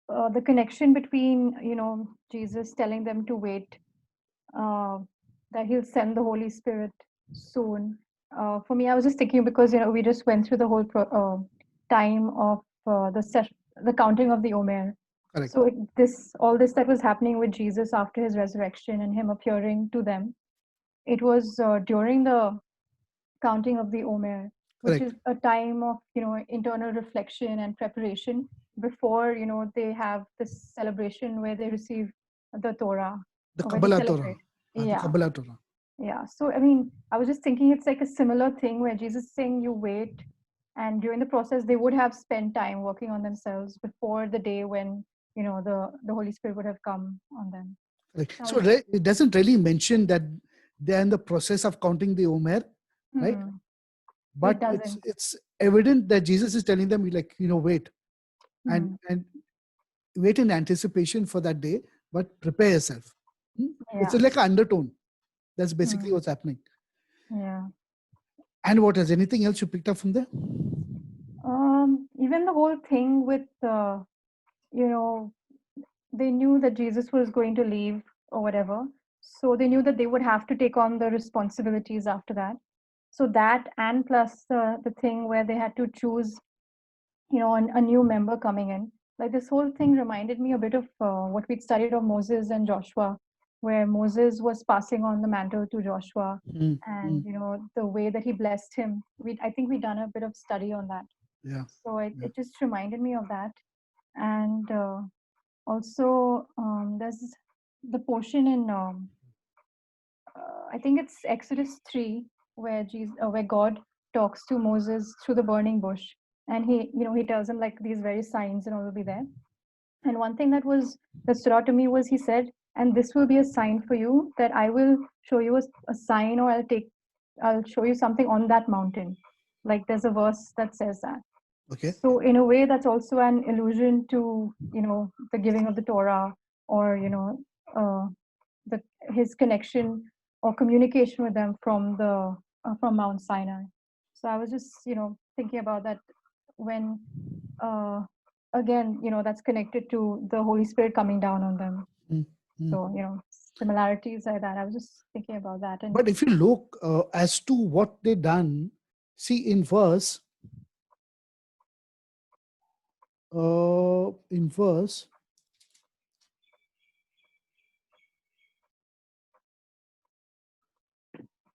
the connection between, Jesus telling them to wait, uh, that he'll send the Holy Spirit soon. For me, I was just thinking because we just went through the whole time of the counting of the Omer. Correct. So this all this that was happening with Jesus after his resurrection and him appearing to them, it was during the counting of the Omer, which is Correct. a time of internal reflection and preparation before they have this celebration where they receive the Torah, The or where they Kabbalah Torah. celebrate. The Yeah, Kabbalah Torah. yeah. So I mean, I was just thinking it's like a similar thing where Jesus is saying you wait, and during the process they would have spent time working on themselves before the day when the Holy Spirit would have come on them. Correct. I So was just it doesn't really mention that they're in the process of counting the Omer, right? hmm, it But it's doesn't. it's evident that Jesus is telling them, like, wait and Hmm. and wait in anticipation for that day, but prepare yourself. It's Yeah. like an undertone. That's basically Hmm. what's happening. Yeah. And what else? Anything else you picked up from there? Even the whole thing with, you know, they knew that Jesus was going to leave or whatever. So they knew that they would have to take on the responsibilities after that. So that, and plus the thing where they had to choose, a new member coming in. Like this whole thing reminded me a bit of what we'd studied of Moses and Joshua, where Moses was passing on the mantle to Joshua, Mm, and mm, the way that he blessed him. I think we'd done a bit of study on that. yeah, So it, yeah. it just reminded me of that. And also, there's the portion in, I think it's Exodus 3, where God talks to Moses through the burning bush. And he tells him like these very signs and all will be there. And one thing that stood out to me was he said, and this will be a sign for you that I will show you a sign, or I'll show you something on that mountain. Like there's a verse that says that. Okay. So in a way, that's also an allusion to the giving of the Torah, or uh, the his connection or communication with them from Mount Sinai. So I was just thinking about that when uh, again that's connected to the Holy Spirit coming down on them. Mm, mm. So similarities like that. I was just thinking about that. And But if you look as to what they done, see in verse,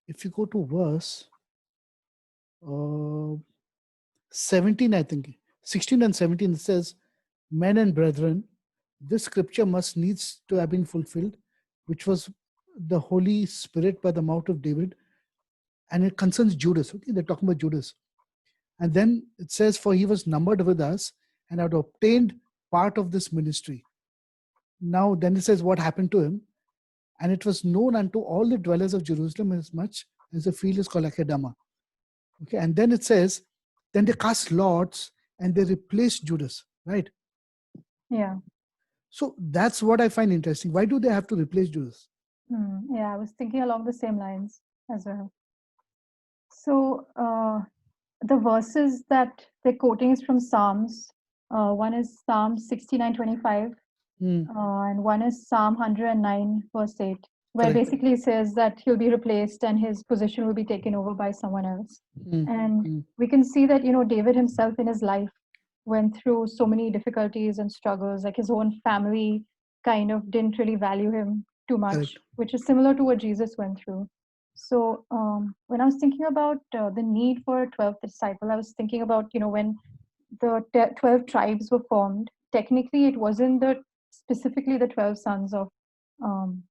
if you go to verse uh, 17, I think 16 and 17, it says, "Men and brethren, this scripture must needs to have been fulfilled, which was the Holy Spirit by the mouth of David." And it concerns Judas. Okay, they're talking about Judas. And then it says, "For he was numbered with us and had obtained part of this ministry." Now, then it says what happened to him. "And it was known unto all the dwellers of Jerusalem as much as the field is called Akedama." Okay, and then it says, then they cast lots and they replaced Judas, right? yeah. So that's what I find interesting. Why do they have to replace Judas? Yeah, I was thinking along the same lines as well. So the verses that they're quoting is from Psalms. One is Psalm 69:25, Hmm, and one is Psalm 109, verse 8, where correct. basically it says that he'll be replaced and his position will be taken over by someone else. Hmm, And hmm, we can see that, David himself in his life went through so many difficulties and struggles. Like his own family kind of didn't really value him too much, correct. which is similar to what Jesus went through. So when I was thinking about the need for a 12th disciple, I was thinking about, when the 12 tribes were formed, technically it wasn't specifically the 12 sons um,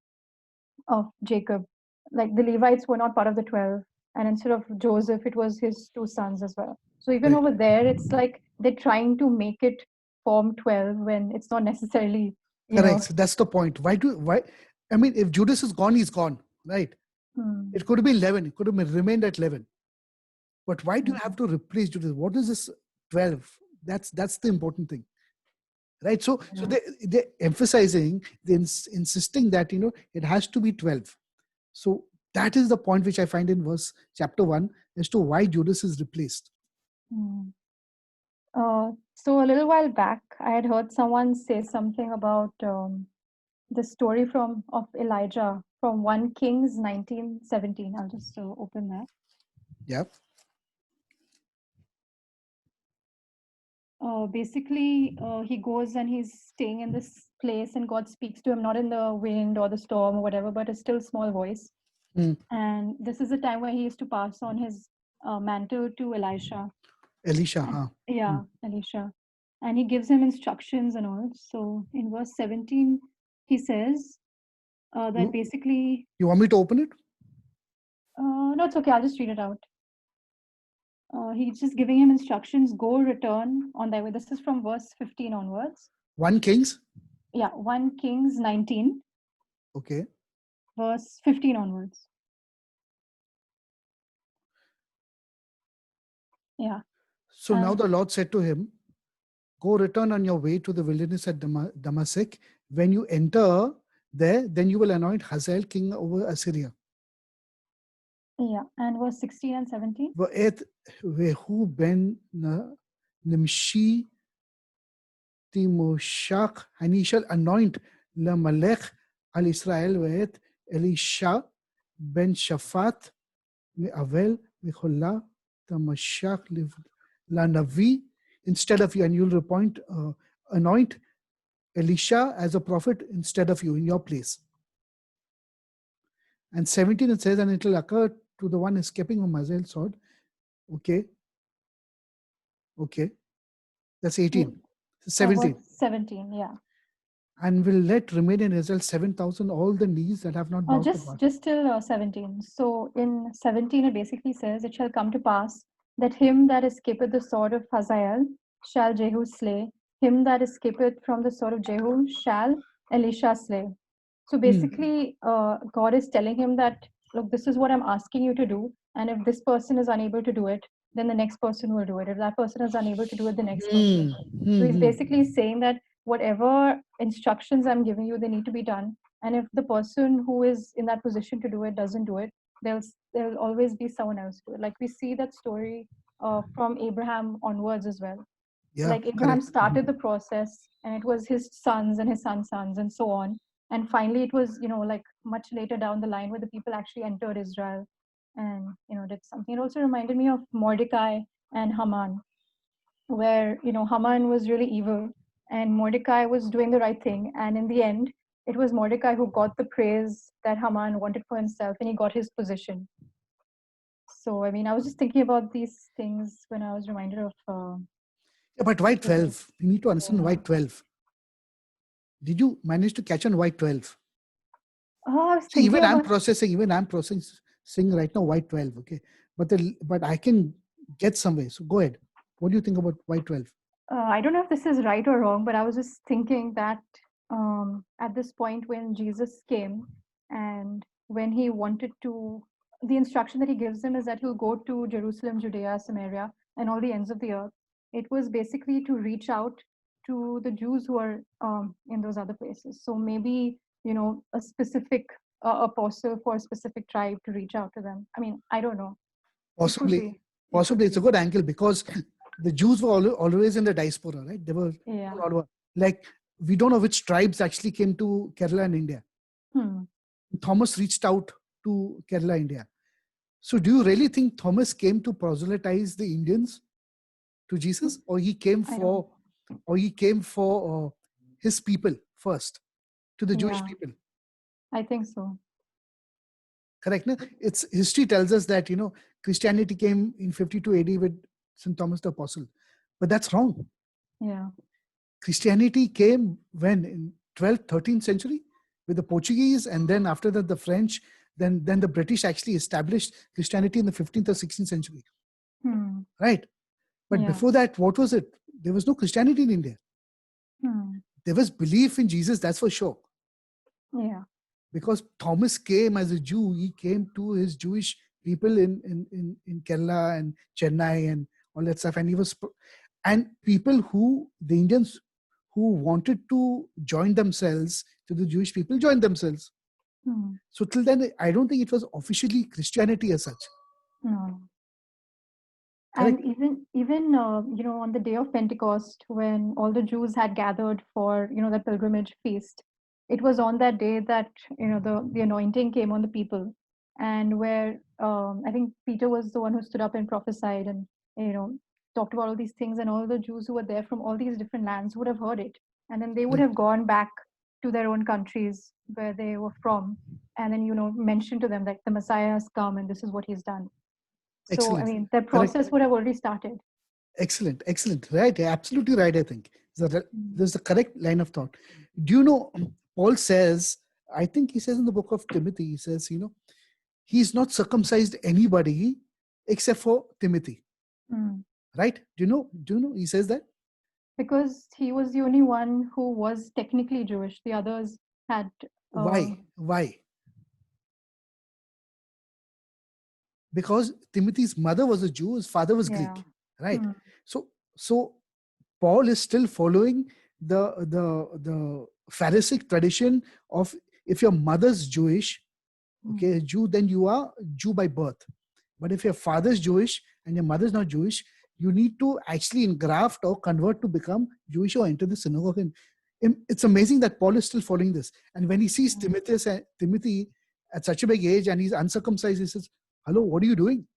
of Jacob. Like the Levites were not part of the 12, and instead of Joseph, it was his two sons as well. So even Right. over there, it's like they're trying to make it form 12 when it's not necessarily, you Correct. know. So that's the point. Why? I mean, if Judas is gone, he's gone, right? Hmm, It could have been 11. It could have remained at 11. But why do you hmm, have to replace Judas? What is this 12? That's the important thing, right? So yeah. they emphasizing, they insisting that it has to be 12. So that is the point which I find in verse chapter 1 as to why Judas is replaced. Hmm. So a little while back, I had heard someone say something about the story of Elijah from 1 Kings 19:17. I'll just open that. Yeah. Basically, he goes and he's staying in this place, and God speaks to him, not in the wind or the storm or whatever, but a still small voice. Mm. And this is the time where he used to pass on his mantle to Elisha. Elisha, And, huh? yeah, Elisha. And he gives him instructions and all. So in verse 17, he says that You, basically, you want me to open it? no, it's okay, I'll just read it out. He's just giving him instructions, go return on thy way. This is from verse 15 onwards. 1 Kings? Yeah, 1 Kings 19, Okay. verse 15 onwards. Yeah. So now the Lord said to him, go return on your way to the wilderness at Damascus. When you enter there, then you will anoint Hazael king over Assyria. Yeah, and verse 16 and 17. ואת והוא בן נמשי תימושך, אני shall anoint למלך על ישראל, ואת אלישע בן שפט מאבל מחולה תמשך לנביא instead of you, and you'll anoint Elisha as a prophet instead of you in your place. And 17 it says, and it will occur to the one escaping from Hazael's sword. Okay. That's 18. 17. 17, yeah. And will let remain in Israel 7,000 all the knees that have not bowed to God. Just till 17. So in 17 it basically says, it shall come to pass that him that escapeth the sword of Hazael shall Jehu slay, him that escapeth from the sword of Jehu shall Elisha slay. So basically God is telling him that, look, this is what I'm asking you to do, and if this person is unable to do it, then the next person will do it. If that person is unable to do it, the next person will do it. So he's basically saying that whatever instructions I'm giving you, they need to be done. And if the person who is in that position to do it doesn't do it, there'll always be someone else to do it. Like we see that story from Abraham onwards as well. Yeah, like Abraham correct. started the process, and it was his sons and his sons' sons and so on. And finally, it was like much later down the line where the people actually entered Israel and did something. It also reminded me of Mordecai and Haman, where Haman was really evil and Mordecai was doing the right thing, and in the end it was Mordecai who got the praise that Haman wanted for himself, and he got his position. So I mean, I was just thinking about these things when I was reminded of yeah, but why 12? We need to understand why 12. Did you manage to catch on why 12? See, even I'm processing right now why 12, okay? But I can get somewhere. So go ahead. What do you think about why 12? I don't know if this is right or wrong, but I was just thinking that at this point when Jesus came and when he wanted to, the instruction that he gives him is that he'll go to Jerusalem, Judea, Samaria, and all the ends of the earth. It was basically to reach out to the Jews who are in those other places. So maybe, a specific apostle for a specific tribe to reach out to them. I mean, I don't know. Possibly it's a good angle because the Jews were always in the diaspora, right? They were all over. Like, we don't know which tribes actually came to Kerala and India. Thomas reached out to Kerala, India. So do you really think Thomas came to proselytize the Indians to Jesus, or he came for his people first, to the Jewish people? I think so. Correct. No? It's history tells us that Christianity came in 52 AD with St. Thomas the Apostle, but that's wrong. Yeah. Christianity came when in 12th, 13th century with the Portuguese, and then after that the French, then the British actually established Christianity in the 15th or 16th century. Right? But before that, what was it? There was no Christianity in India. There was belief in Jesus, that's for sure. Yeah. Because Thomas came as a Jew, he came to his Jewish people in Kerala and Chennai and all that stuff, and people the Indians who wanted to join themselves to the Jewish people joined themselves. So till then, I don't think it was officially Christianity as such. No. And Correct? even on the day of Pentecost, when all the Jews had gathered for the pilgrimage feast, it was on that day that the anointing came on the people, and where I think Peter was the one who stood up and prophesied and talked about all these things, and all the Jews who were there from all these different lands would have heard it, and then they would have Correct. gone back to their own countries where they were from, and then mentioned to them that the Messiah has come and this is what he's done. So, I Excellent. mean, the Correct. process would have already started. Excellent. Excellent. Right. Absolutely right, I think. Mm. There's the correct line of thought. Do you know, Paul says, I think he says in the book of Timothy, he says, he's not circumcised anybody except for Timothy. Mm. Right? Do you know? He says that. Because he was the only one who was technically Jewish. The others had. Uh, Why? Because Timothy's mother was a Jew, his father was yeah. Greek. Right? Mm. So Paul is still following the Pharisaic tradition of, if your mother's Jewish, okay, Jew, then you are Jew by birth. But if your father's Jewish and your mother's not Jewish, you need to actually engraft or convert to become Jewish or enter the synagogue. And it's amazing that Paul is still following this. And when he sees Timothy at such a big age and he's uncircumcised, he says, "Hello, what are you doing?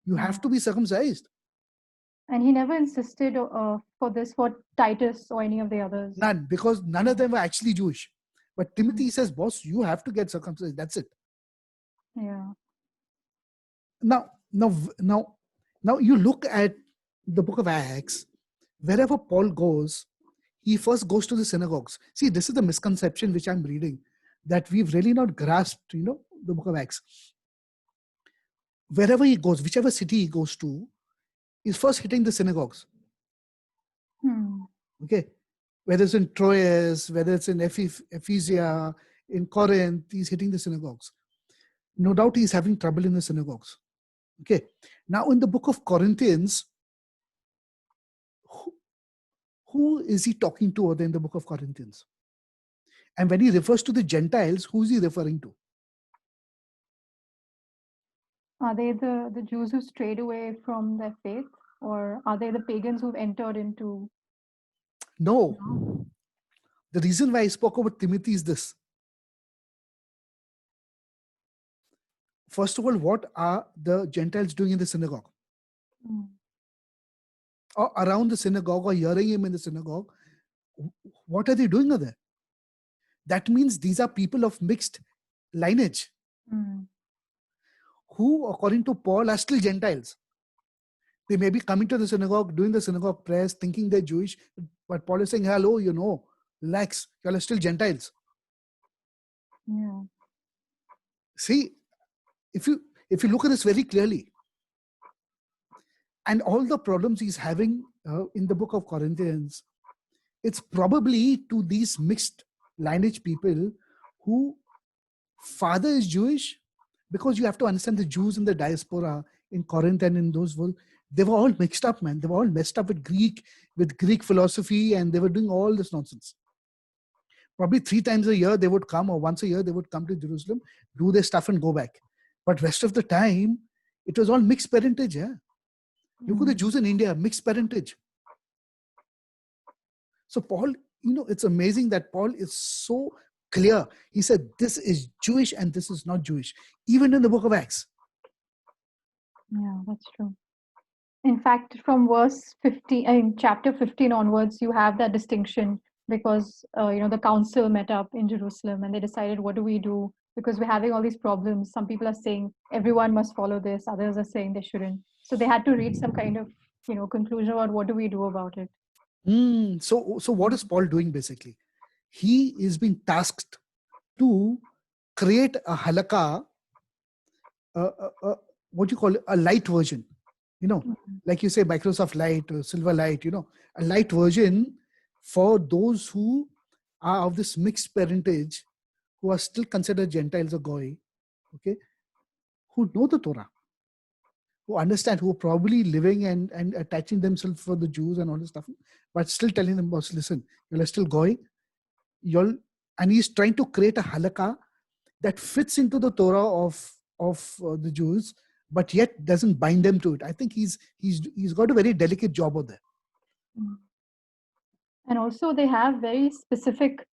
You Yeah. have to be circumcised." And he never insisted for this for Titus or any of the others. None, because none of them were actually Jewish. But Timothy says, "Boss, you have to get circumcised. That's it." Yeah. Now, now, you look at the book of Acts. Wherever Paul goes, he first goes to the synagogues. See, this is the misconception which I'm reading, that we've really not grasped, the book of Acts. Wherever he goes, whichever city he goes to, he's first hitting the synagogues. Okay, whether it's in Troas, whether it's in Ephesia, in Corinth, he's hitting the synagogues. No doubt he's having trouble in the synagogues. Okay, now in the book of Corinthians, who is he talking to other in the book of Corinthians? And when he refers to the Gentiles, who is he referring to? Are they the Jews who strayed away from their faith, or are they the pagans who've entered into? No. The reason why I spoke about Timothy is this. First of all, what are the Gentiles doing in the synagogue? Or around the synagogue, or hearing him in the synagogue? What are they doing there? That means these are people of mixed lineage, who, according to Paul, are still Gentiles. They may be coming to the synagogue, doing the synagogue prayers, thinking they're Jewish, but Paul is saying, hello, relax, you are still Gentiles. Yeah. See, if you look at this very clearly, and all the problems he's having in the book of Corinthians, it's probably to these mixed lineage people who father is Jewish, because you have to understand the Jews in the diaspora in Corinth and in those world, they were all mixed up, man. They were all messed up with Greek philosophy, and they were doing all this nonsense. Probably 3 times a year they would come, or once a year they would come to Jerusalem, do their stuff and go back. But rest of the time, it was all mixed parentage. Yeah? Look at the Jews in India, mixed parentage. So Paul, it's amazing that Paul is so clear. He said, this is Jewish and this is not Jewish, even in the book of Acts. Yeah, that's true. In fact, from verse 15, in chapter 15 onwards, you have that distinction, because the council met up in Jerusalem and they decided, what do we do? Because we're having all these problems. Some people are saying everyone must follow this. Others are saying they shouldn't. So they had to reach some kind of conclusion about what do we do about it. So what is Paul doing basically? He is being tasked to create a halakha, what you call it, a light version. Like you say, Microsoft Light or Silverlight, a light version for those who are of this mixed parentage, who are still considered Gentiles or Goy, okay, who know the Torah, who understand, who are probably living and attaching themselves for the Jews and all this stuff, but still telling them, boss, listen, you're still Goy, and he's trying to create a halakha that fits into the Torah of the Jews, but yet doesn't bind them to it. I think he's got a very delicate job of that. And also they have very specific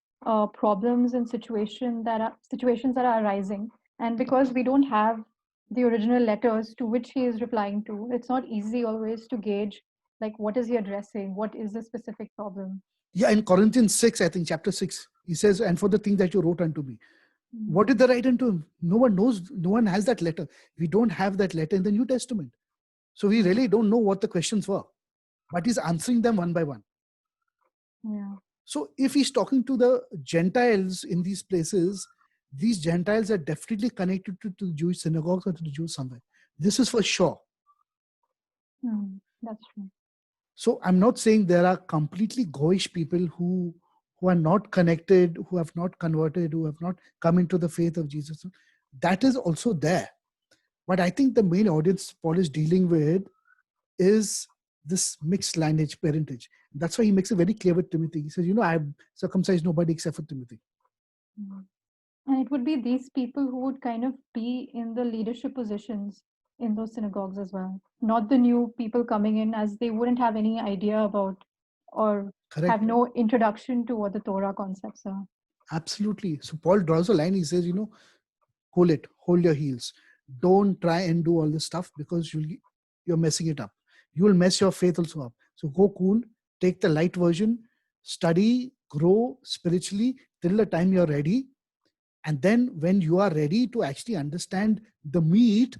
problems and situations that are arising, and because we don't have the original letters to which he is replying to, it's not easy always to gauge like what is he addressing, what is the specific problem. Yeah, in Corinthians 6, I think chapter 6, he says, and for the thing that you wrote unto me. What did they write unto him? No one knows. No one has that letter. We don't have that letter in the New Testament. So we really don't know what the questions were. But he's answering them one by one. Yeah. So if he's talking to the Gentiles in these places, these Gentiles are definitely connected to the Jewish synagogues or to the Jews somewhere. This is for sure. That's true. So I'm not saying there are completely Goyish people who are not connected, who have not converted, who have not come into the faith of Jesus. That is also there. But I think the main audience Paul is dealing with is this mixed lineage parentage. That's why he makes it very clear with Timothy. He says, I have circumcised nobody except for Timothy. And it would be these people who would kind of be in the leadership positions in those synagogues as well, not the new people coming in, as they wouldn't have any idea about or Correct. have no introduction to what the Torah concepts are. Absolutely. So Paul draws a line. He says, hold your heels. Don't try and do all this stuff because you're messing it up. You will mess your faith also up. So go cool, take the light version, study, grow spiritually till the time you're ready. And then when you are ready to actually understand the meat,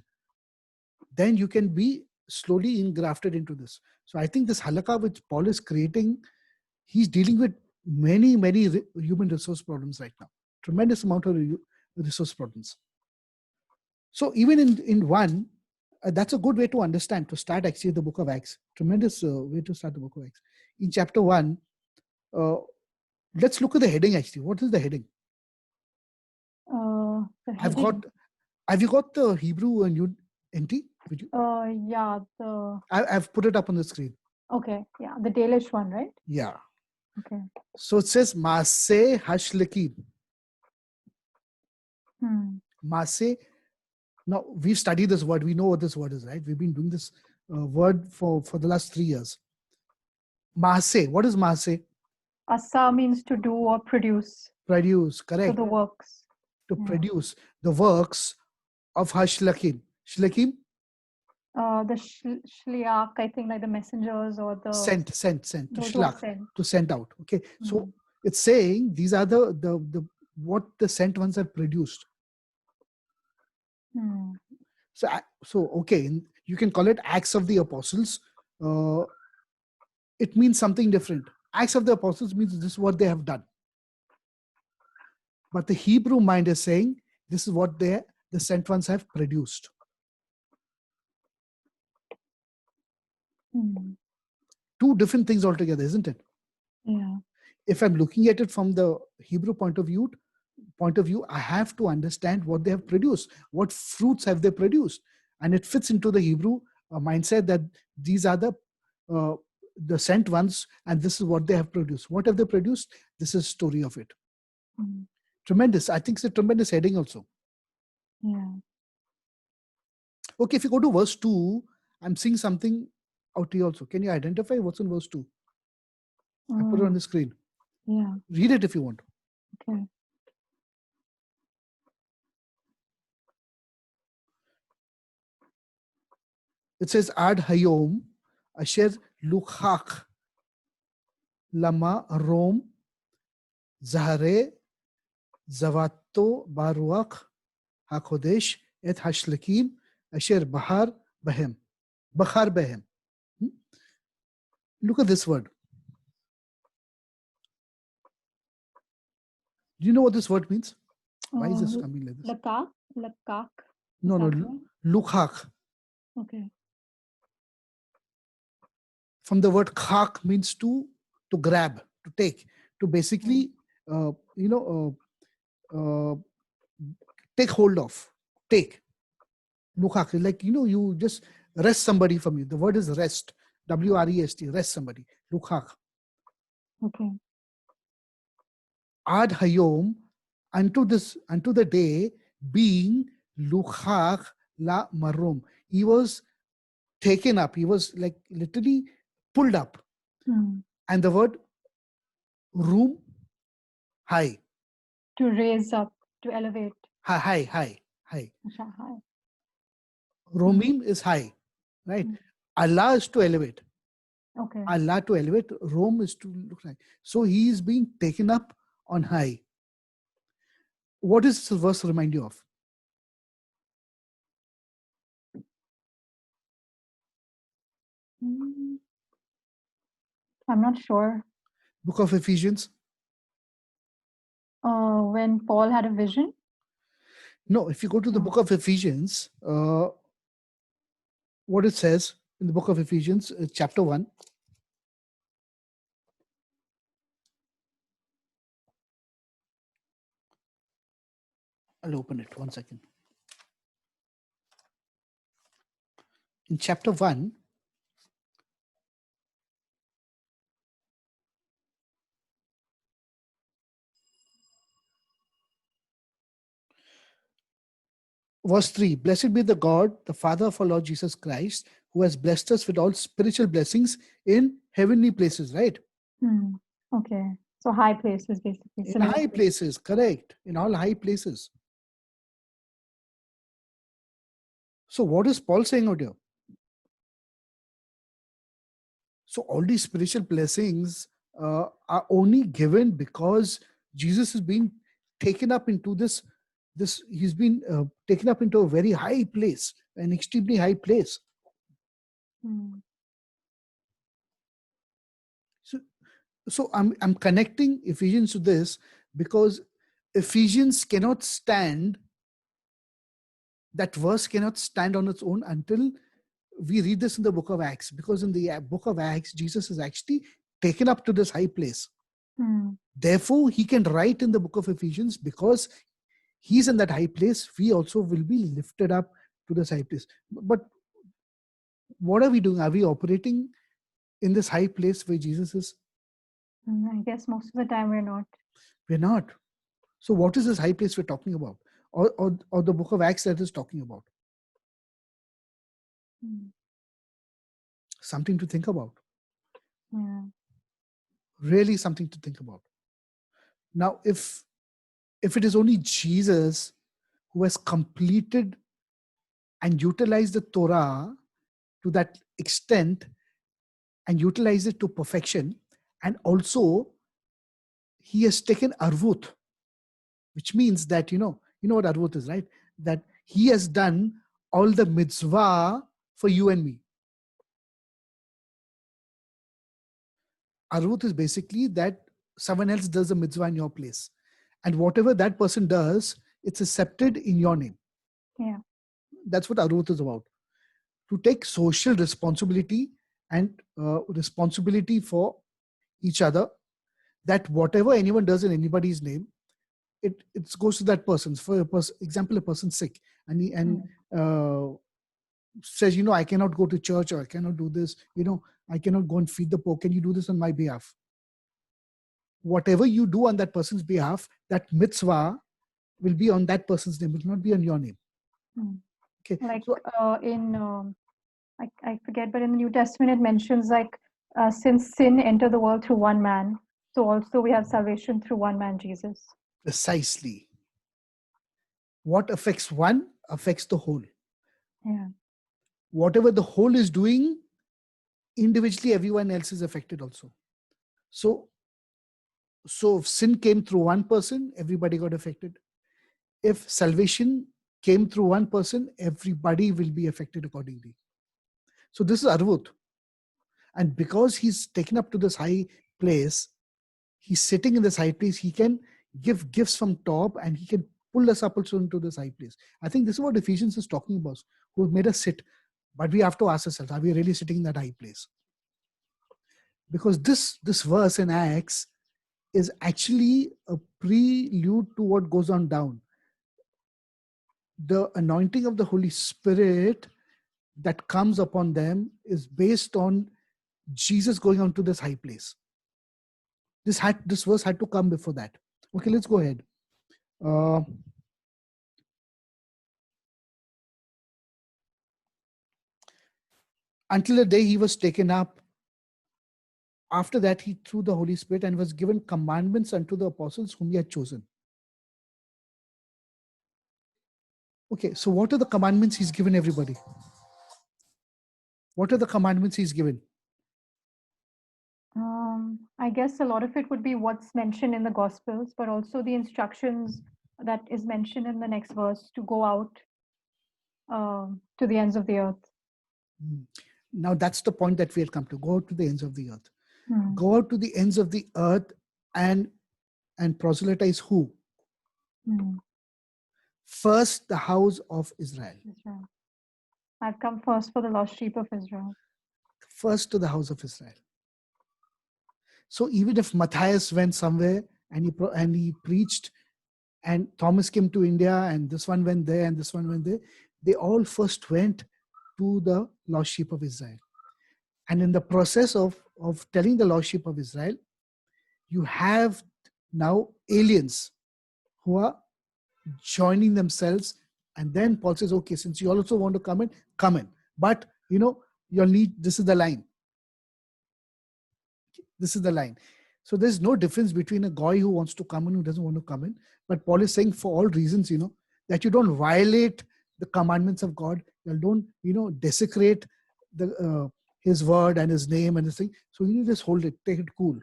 then you can be slowly engrafted into this. So I think this halakha which Paul is creating, he's dealing with many, many human resource problems right now. Tremendous amount of resource problems. So even in one, that's a good way to understand, to start actually the book of Acts. Tremendous way to start the book of Acts. In chapter 1, let's look at the heading actually. What is the heading? Have you got the Hebrew and NT with you? Yeah. I've put it up on the screen. Okay. Yeah. The Dalish one, right? Yeah. Okay. So it says Maaseh Hashlekim. Maaseh. Now we've studied this word. We know what this word is, right? We've been doing this word for the last 3 years. Maaseh. What is Maaseh? Asa means to do or produce. Produce, correct. So the works. To produce the works of Hashlekim. Shlekim? The shliach, I think, like the messengers or the sent to shlach, to send out. Okay, so it's saying these are the what the sent ones have produced. So okay, you can call it Acts of the Apostles. It means something different. Acts of the Apostles means this is what they have done. But the Hebrew mind is saying this is what the sent ones have produced. Two different things altogether, isn't it? Yeah. If I'm looking at it from the Hebrew point of view, I have to understand what they have produced. What fruits have they produced? And it fits into the Hebrew mindset that these are the sent ones, and this is what they have produced. What have they produced? This is the story of it. Tremendous. I think it's a tremendous heading also. Yeah. Okay, if you go to verse 2, I'm seeing something out here also. Can you identify what's in verse 2? I put it on the screen. Yeah. Read it if you want. Okay. It says, Ad Hayom Asher Lukhach Lama Rom Zahare Zavato Baruach HaKodesh Et Hashlekim Asher Bahar Bahem. Bahar Bahem. Look at this word. Do you know what this word means? Why is this coming like this? Lakak. No, Lukhach. Okay. From the word khak means to grab, to take, to basically, take hold of, take. Lukhak, like, you just wrest somebody from you. The word is rest, W-R-E-S-T, rest somebody. Lukhak. Okay. Ad hayom, unto the day, being lukhak la marom, he was taken up. He was like literally pulled up. And the word room, high. To raise up, to elevate. High. High. Romim is high, right? Allah is to elevate. Okay. Allah to elevate. Rome is to look like. So he is being taken up on high. What does this verse remind you of? I'm not sure. Book of Ephesians. When Paul had a vision? No, if you go to the book of Ephesians, what it says in the book of Ephesians, chapter 1. I'll open it. 1 second. In chapter 1, verse 3, blessed be the God, the Father of our Lord Jesus Christ, who has blessed us with all spiritual blessings in heavenly places, right? Okay. So high places, basically. In high places, correct. In all high places. So what is Paul saying out here? So all these spiritual blessings are only given because Jesus is being taken up into this he's been taken up into a very high place, an extremely high place. So I'm connecting Ephesians to this because Ephesians cannot stand, that verse cannot stand on its own until we read this in the book of Acts, because in the book of Acts, Jesus is actually taken up to this high place. Therefore, he can write in the book of Ephesians because he's in that high place. We also will be lifted up to this high place. But what are we doing? Are we operating in this high place where Jesus is? I guess most of the time we're not. We're not. So what is this high place we're talking about? Or the book of Acts that is talking about? Something to think about. Yeah. Really something to think about. Now, if it is only Jesus who has completed and utilized the Torah to that extent and utilized it to perfection, and also he has taken arvut, which means that, you know what arvut is, right? That he has done all the mitzvah for you and me. Arvut is basically that someone else does a mitzvah in your place. And whatever that person does, it's accepted in your name. Yeah. That's what arvut is about. To take social responsibility and responsibility for each other, that whatever anyone does in anybody's name, it goes to that person's. For example, a person's sick and says, I cannot go to church, or I cannot do this, I cannot go and feed the poor. Can you do this on my behalf? Whatever you do on that person's behalf, that mitzvah will be on that person's name, it will not be on your name. Okay. Like I forget, but in the New Testament it mentions since sin entered the world through one man, so also we have salvation through one man, Jesus. Precisely. What affects one affects the whole. Yeah. Whatever the whole is doing, individually everyone else is affected also. So if sin came through one person, everybody got affected. If salvation came through one person, everybody will be affected accordingly. So this is arvut. And because he's taken up to this high place, he's sitting in this high place, he can give gifts from top and he can pull us up also into this high place. I think this is what Ephesians is talking about, who made us sit. But we have to ask ourselves, are we really sitting in that high place? Because this verse in Acts is actually a prelude to what goes on down. The anointing of the Holy Spirit that comes upon them is based on Jesus going on to this high place. This verse had to come before that. Okay, let's go ahead. until the day he was taken up. After that, he threw the Holy Spirit and was given commandments unto the apostles whom he had chosen. Okay, so what are the commandments he's given everybody? What are the commandments he's given? I guess a lot of it would be what's mentioned in the Gospels, but also the instructions that is mentioned in the next verse to go out to the ends of the earth. Now that's the point that we had come to. Go out to the ends of the earth. Hmm. Go out to the ends of the earth and proselytize who? Hmm. First, the house of Israel. Israel. I've come first for the lost sheep of Israel. First to the house of Israel. So even if Matthias went somewhere and he preached, and Thomas came to India, and this one went there, and this one went there, they all first went to the lost sheep of Israel. And in the process of telling the lost sheep of Israel, you have now aliens who are joining themselves. And then Paul says, okay, since you also want to come in, come in. But, you'll need, this is the line. This is the line. So there's no difference between a guy who wants to come in, who doesn't want to come in. But Paul is saying for all reasons, that you don't violate the commandments of God. You don't, desecrate his word and his name and his thing. So you just hold it, take it cool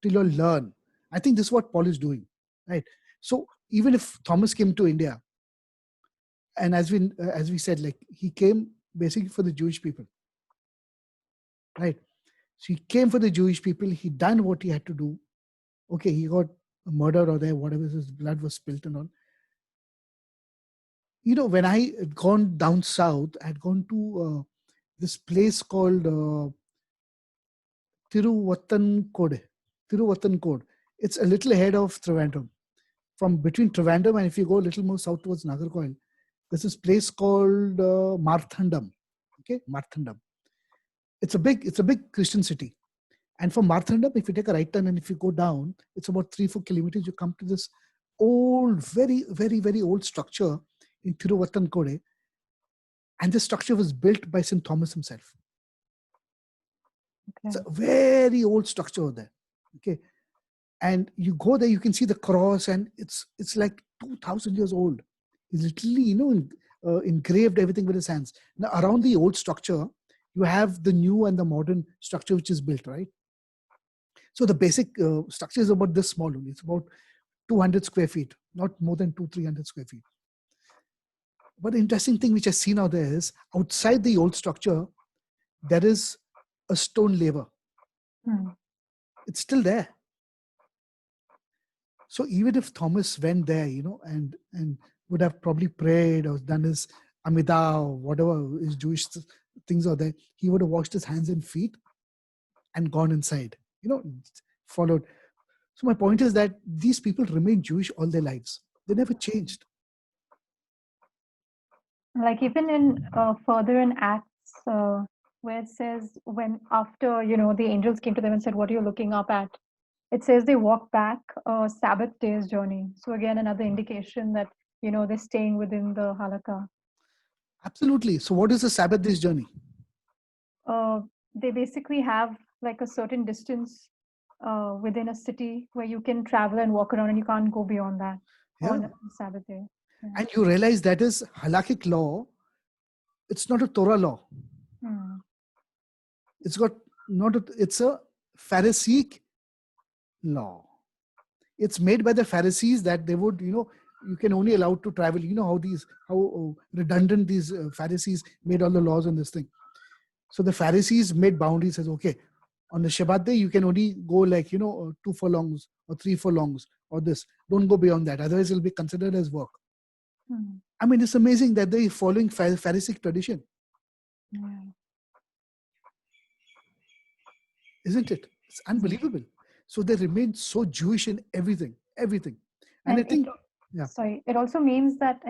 till you learn. I think this is what Paul is doing, right? So even if Thomas came to India, and as we said, like he came basically for the Jewish people, right? So he came for the Jewish people. He done what he had to do. Okay, he got murdered or there, whatever, his blood was spilled and all. When I had gone down south, I had gone to this place called Tiruvattankode. It's a little ahead of Trivandrum. From between Trivandrum and if you go a little more south towards Nagarcoil, there's this place called Marthandam. Okay, Marthandam. It's a big Christian city. And from Marthandam, if you take a right turn and if you go down, it's about 3-4 kilometers, you come to this old, very, very, very old structure in Tiruvattankode. And this structure was built by St. Thomas himself. Okay. It's a very old structure over there. Okay. And you go there, you can see the cross, and it's like 2,000 years old. He's literally, engraved everything with his hands. Now, around the old structure, you have the new and the modern structure which is built, right? So the basic structure is about this small only. It's about 200 square feet, not more than 200-300 square feet. But the interesting thing which I see now there is, outside the old structure, there is a stone laver. It's still there. So even if Thomas went there, and would have probably prayed or done his Amidah or whatever his Jewish things are there, he would have washed his hands and feet and gone inside, followed. So my point is that these people remain Jewish all their lives. They never changed. Like even in further in Acts, where it says when after the angels came to them and said, "What are you looking up at?" It says they walked back a Sabbath day's journey. So again, another indication that they're staying within the halakha. Absolutely. So what is the Sabbath day's journey? They basically have like a certain distance within a city where you can travel and walk around, and you can't go beyond that on Sabbath day. Yeah. And you realize that is halakhic law. It's not a Torah law. It's a Pharisaic law. It's made by the Pharisees that they would, you can only allowed to travel. You know how redundant these Pharisees made all the laws on this thing. So the Pharisees made boundaries, says, okay, on the Shabbat day, you can only go like, 2 furlongs or 3 furlongs or this. Don't go beyond that. Otherwise, it'll be considered as work. I mean, it's amazing that they're following Pharisaic tradition. Yeah. Isn't it? It's unbelievable. So they remain so Jewish in everything. And I think, it also means that,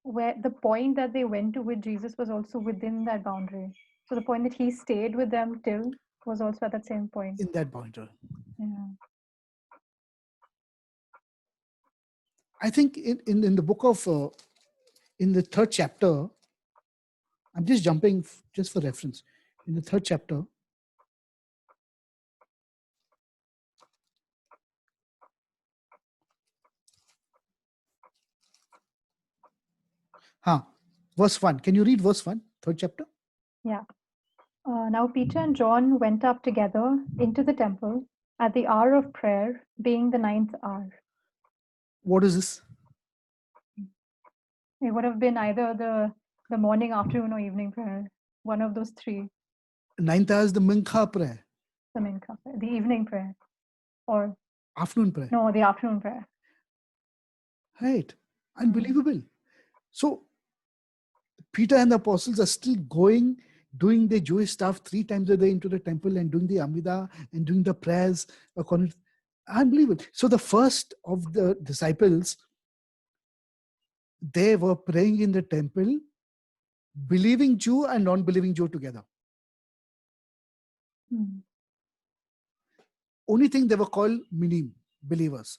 where the point that they went to with Jesus was also within that boundary. So the point that he stayed with them till was also at that same point. In that boundary. Yeah. I think in the book of, in the 3rd chapter, I'm just jumping just for reference. in the 3rd chapter. Verse 1. Can you read verse 1, 3rd chapter? Yeah. Now Peter and John went up together into the temple at the hour of prayer, being the 9th hour. What is this? It would have been either the morning, afternoon, or evening prayer. One of those three. 9th hour is the Mincha prayer. The Mincha prayer, the evening prayer, or Afternoon prayer. no, the afternoon prayer. Right. Unbelievable. So Peter and the apostles are still going, doing the Jewish stuff 3 times a day into the temple and doing the Amidah and doing the prayers. Unbelievable. So the first of the disciples, they were praying in the temple, believing Jew and non-believing Jew together. Only thing they were called minim, believers.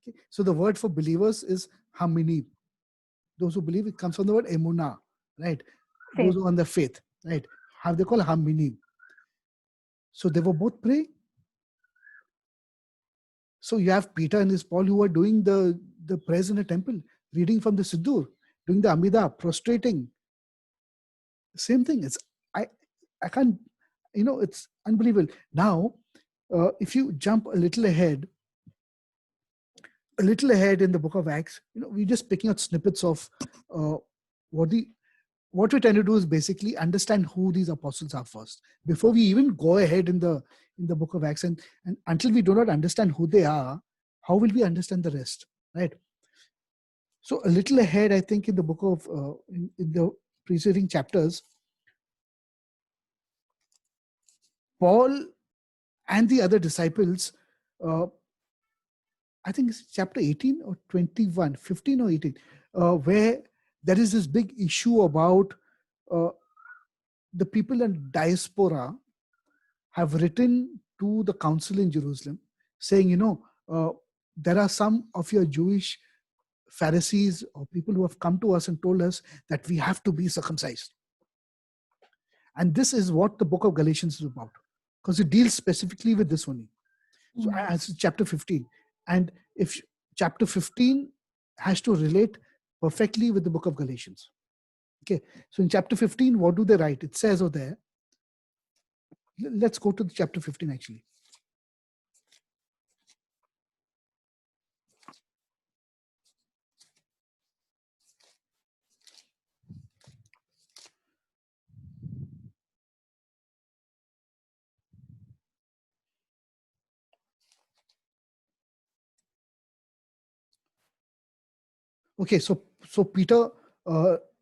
Okay. So the word for believers is haminim. Those who believe, it comes from the word emunah, right? Faith. Those who are on the faith, right? How they call haminim. So they were both praying. So you have Peter and this Paul who are doing the prayers in the temple, reading from the Siddur, doing the Amidah, prostrating. Same thing. I can't, it's unbelievable. Now, if you jump a little ahead in the book of Acts, we're just picking out snippets of what we're trying to do is basically understand who these apostles are first before we even go ahead in the book of Acts, and until we do not understand who they are, how will we understand the rest, right? So a little ahead, I think in the book of in the preceding chapters, Paul and the other disciples, I think it's chapter 18 or 21, 15 or 18, where there is this big issue about the people in diaspora have written to the council in Jerusalem saying, there are some of your Jewish Pharisees or people who have come to us and told us that we have to be circumcised. And this is what the book of Galatians is about, because it deals specifically with this only. So as chapter 15. And if chapter 15 has to relate perfectly with the book of Galatians. Okay, so in chapter 15, what do they write? It says over there, let's go to the chapter 15 actually. Okay, so Peter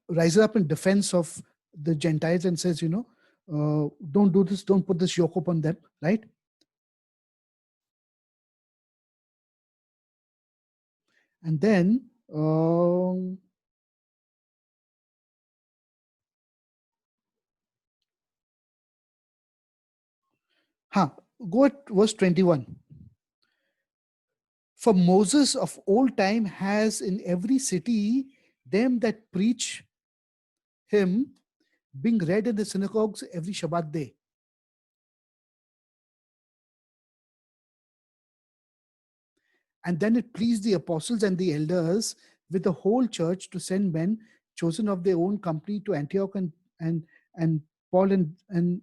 rises up in defense of the Gentiles and says, don't do this, don't put this yoke upon them, right? And then go at verse 21. For Moses of old time has in every city them that preach him, being read in the synagogues every Shabbat day. And then it pleased the apostles and the elders with the whole church to send men chosen of their own company to Antioch, and Paul and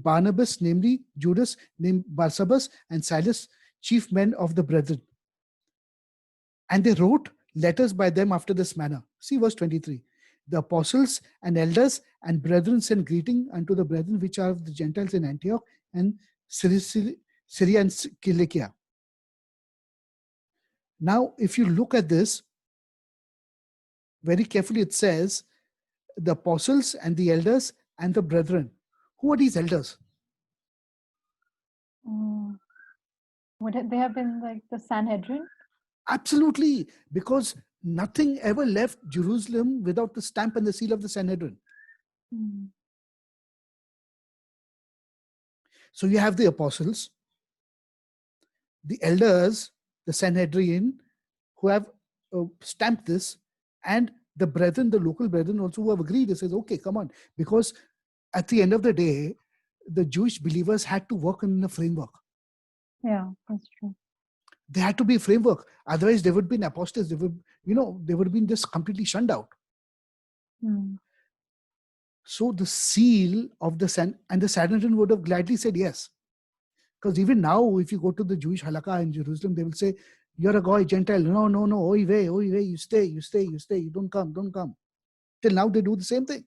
Barnabas, namely Judas, named Barsabas, and Silas, chief men of the brethren. And they wrote letters by them after this manner. See verse 23. The apostles and elders and brethren send greeting unto the brethren which are of the Gentiles in Antioch and Syria and Cilicia. Now, if you look at this very carefully, it says the apostles and the elders and the brethren. Who are these elders? Would they have been like the Sanhedrin? Absolutely, because nothing ever left Jerusalem without the stamp and the seal of the Sanhedrin. So you have the apostles, the elders, the Sanhedrin, who have stamped this, and the brethren, the local brethren also who have agreed. They says, okay, come on, because at the end of the day, the Jewish believers had to work in a framework. Yeah, that's true. They had to be a framework. Otherwise, they would have been apostates. They would, they would have been just completely shunned out. So the seal of the Sanhedrin would have gladly said yes. Because even now, if you go to the Jewish halakha in Jerusalem, they will say, you're a Goy, Gentile. No, oi way, you stay, you don't come. Till now, they do the same thing.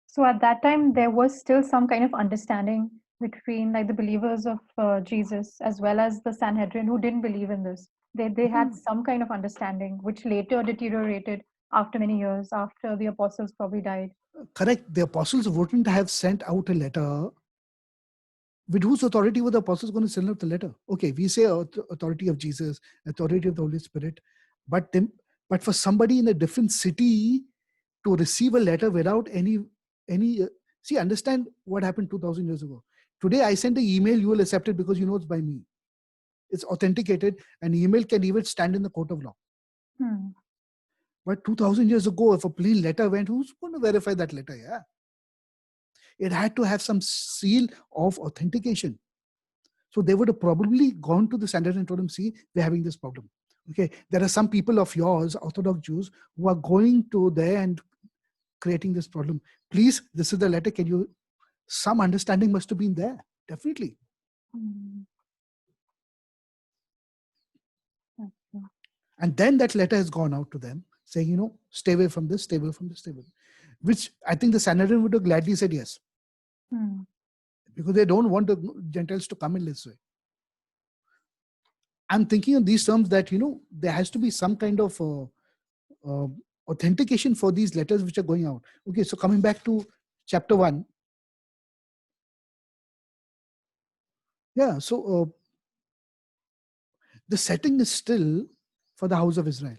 So at that time, there was still some kind of understanding between like the believers of Jesus as well as the Sanhedrin who didn't believe in this. They had some kind of understanding, which later deteriorated after many years, after the apostles probably died. Correct. The apostles wouldn't have sent out a letter. With whose authority were the apostles going to send out the letter? Okay, we say authority of Jesus, authority of the Holy Spirit, but for somebody in a different city to receive a letter without any see, understand what happened 2000 years ago. Today I send an email, you will accept it because you know it's by me. It's authenticated. An email can even stand in the court of law. But 2000 years ago, if a plain letter went, who's going to verify that letter? Yeah. It had to have some seal of authentication. So they would have probably gone to the Sanhedrin and told them, see, we're having this problem. Okay, there are some people of yours, Orthodox Jews, who are going to there and creating this problem. Please, this is the letter. Can you, some understanding must have been there. Definitely. And then that letter has gone out to them saying, stay away from this, stay away from this, stay away. Which I think the Sanhedrin would have gladly said yes. Because they don't want the Gentiles to come in this way. I'm thinking in these terms that, there has to be some kind of authentication for these letters which are going out. Okay, so coming back to chapter 1. Yeah, so the setting is still for the house of Israel.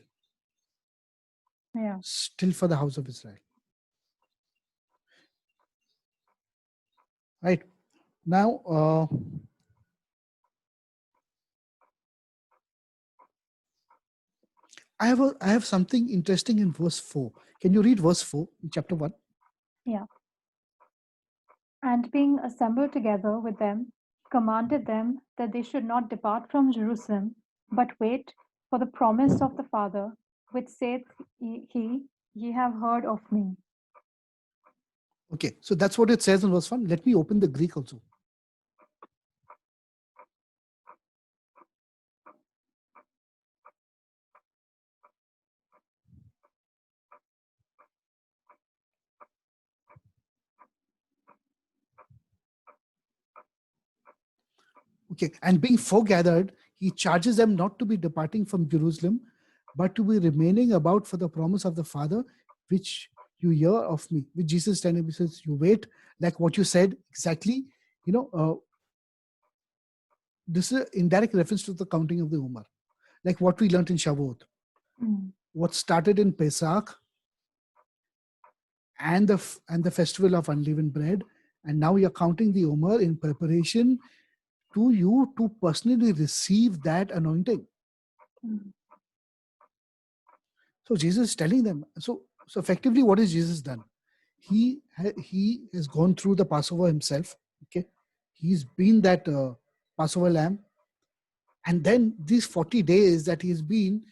Yeah. Still for the house of Israel. Right. Now, I have something interesting in verse 4. Can you read verse 4 in chapter 1? Yeah. And being assembled together with them, commanded them that they should not depart from Jerusalem, but wait for the promise of the Father, which saith he, ye have heard of me. Okay, so that's what it says in verse 1. Let me open the Greek also. Okay, and being foregathered, he charges them not to be departing from Jerusalem, but to be remaining about for the promise of the Father, which you hear of me. Which Jesus telling me says, you wait, like what you said exactly. This is an indirect reference to the counting of the Omer, like what we learned in Shavuot. What started in Pesach and the festival of unleavened bread, and now you're counting the Omer in preparation to you to personally receive that anointing. So Jesus is telling them. So effectively, what has Jesus done? He has gone through the Passover himself. Okay, he's been that Passover lamb, and then these 40 days that he's been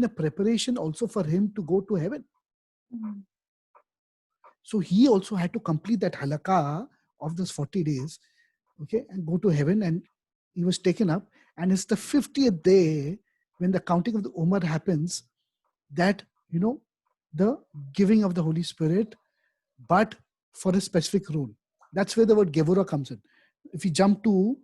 a preparation also for him to go to heaven. So he also had to complete that halakha of those 40 days, okay, and go to heaven, and he was taken up. And it's the 50th day when the counting of the Omer happens, that, the giving of the Holy Spirit, but for a specific role. That's where the word Gevurah comes in. If you jump to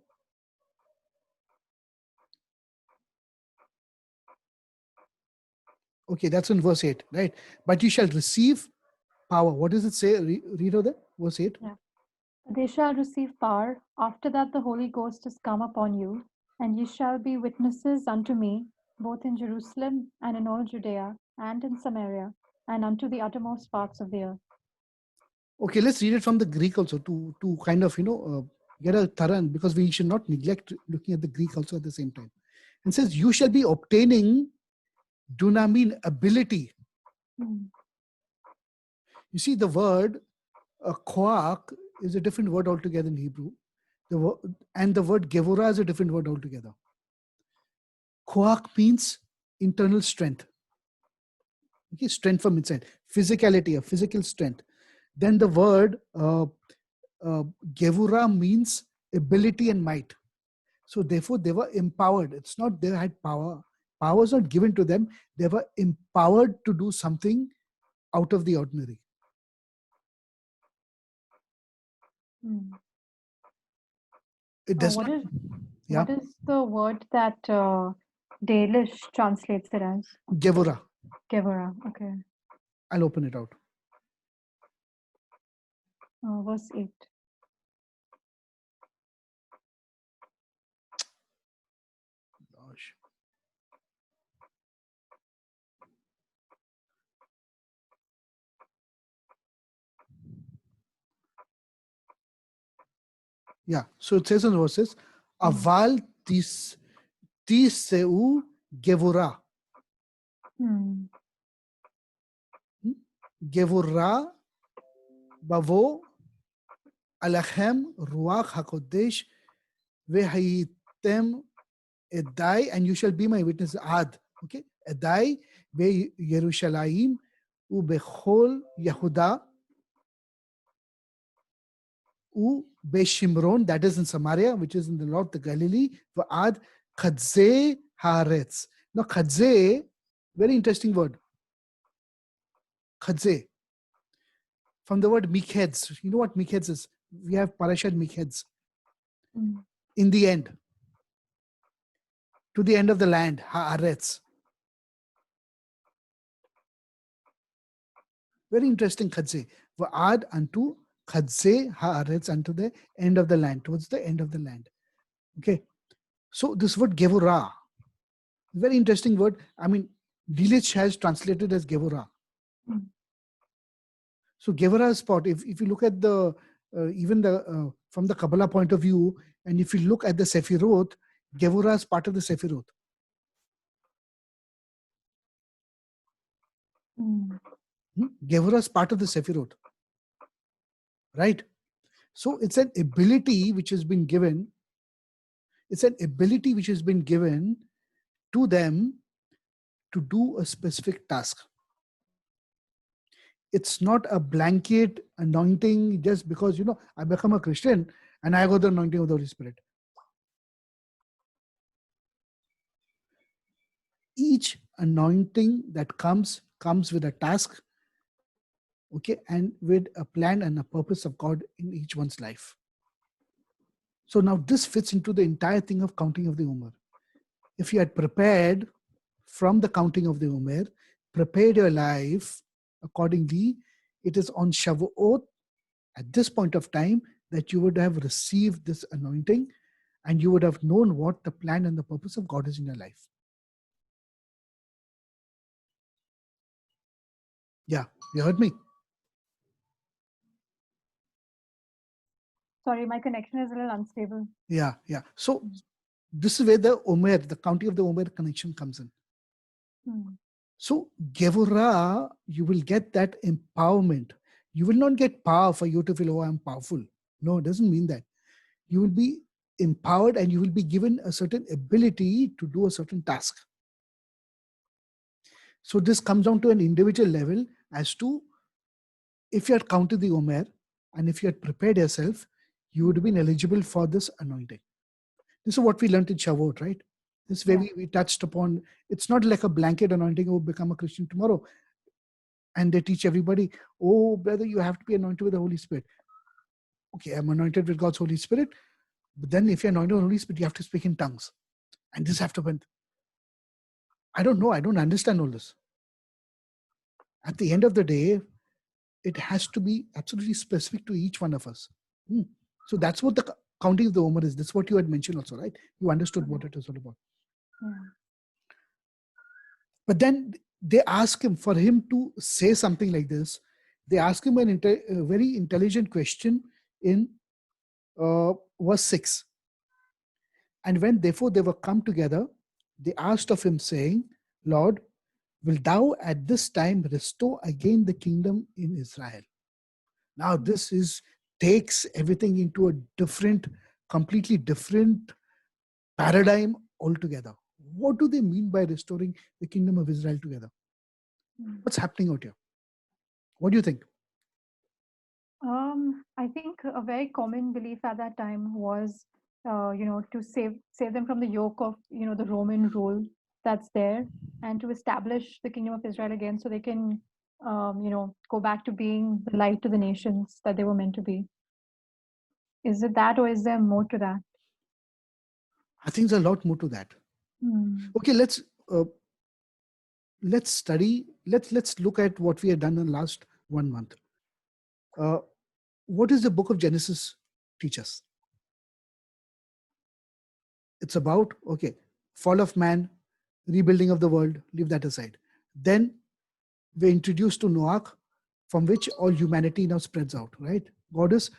okay, that's in verse 8, right? But you shall receive power. What does it say? Read over there, verse 8. Yeah. They shall receive power. After that, the Holy Ghost is come upon you, and ye shall be witnesses unto me, both in Jerusalem and in all Judea and in Samaria, and unto the uttermost parts of the earth. Okay, let's read it from the Greek also to kind of, get a thorough, because we should not neglect looking at the Greek also at the same time. It says, you shall be obtaining dunamin, ability. You see, the word a koach is a different word altogether in Hebrew. And the word Gevurah is a different word altogether. Koach means internal strength. Okay, strength from inside, physicality, a physical strength. Then the word Gevurah means ability and might. So therefore they were empowered. It's not they had power. Power was not given to them. They were empowered to do something out of the ordinary. It does What not. is Yeah. what is the word that Dalish translates it as? Gevurah. Gevurah. Okay. I'll open it out. Verse 8. Gosh. Yeah. So it says in verses, Aval tiseu Gevurah. Gevurah bavo alachem ruach hakodesh vehayitem edai, and you shall be my witness. Ad. Okay. Edai be Yerushalayim ubechol Yehuda u Beshimron, that is in Samaria, which is in the north of Galilee, va'ad chadze haaretz. Now chadze, very interesting word. Chadze, from the word mikheads. You know what mikheads is? We have parashat mikheads. In the end, to the end of the land, haaretz. Very interesting chadze. Va'ad unto chadze haaretz, unto the end of the land, towards the end of the land. Okay. So this word Gevurah, very interesting word. I mean, Delitzsch has translated as Gevurah. So Gevurah spot, if you look at the, even the, from the Kabbalah point of view, and if you look at the Sefirot, Gevurah is part of the Sefirot. Gevurah is part of the Sefirot. Right? So it's an ability which has been given. It's an ability which has been given to them to do a specific task. It's not a blanket anointing just because, you know, I become a Christian and I got the anointing of the Holy Spirit. Each anointing that comes with a task, okay, and with a plan and a purpose of God in each one's life. So now this fits into the entire thing of counting of the Omer. If you had prepared from the counting of the Omer, prepared your life accordingly, it is on Shavuot at this point of time that you would have received this anointing and you would have known what the plan and the purpose of God is in your life. Yeah, you heard me? Sorry, my connection is a little unstable. Yeah. So this is where the Omer, the counting of the Omer connection comes in. So Gevurah, you will get that empowerment. You will not get power for you to feel, oh, I'm powerful. No, it doesn't mean that. You will be empowered and you will be given a certain ability to do a certain task. So this comes down to an individual level as to if you had counted the Omer and if you had prepared yourself, you would have been eligible for this anointing. This is what we learned in Shavuot, right? This is where we touched upon, it's not like a blanket anointing, oh, become a Christian tomorrow. And they teach everybody, oh, brother, you have to be anointed with the Holy Spirit. Okay, I'm anointed with God's Holy Spirit. But then if you're anointed with the Holy Spirit, you have to speak in tongues. And this have to happen. I don't know. I don't understand all this. At the end of the day, it has to be absolutely specific to each one of us. So that's what the counting of the Omer is. That's what you had mentioned also, right? You understood what it is all about. But then they ask him, for him to say something like this, they ask him a very intelligent question in verse 6. And when therefore they were come together, they asked of him, saying, Lord, will thou at this time restore again the kingdom in Israel? Now this is takes everything into a different, completely different paradigm altogether. What do they mean by restoring the kingdom of Israel together? What's happening out here? What do you think? I think a very common belief at that time was, to save them from the yoke of, the Roman rule that's there, and to establish the kingdom of Israel again, so they can, go back to being the light to the nations that they were meant to be. Is it that, or is there more to that? I think there's a lot more to that. Okay, let's study. Let's look at what we have done in the last 1 month. What does the book of Genesis teach us? It's about, okay, fall of man, rebuilding of the world, leave that aside. Then we're introduced to Noah, from which all humanity now spreads out, right? God is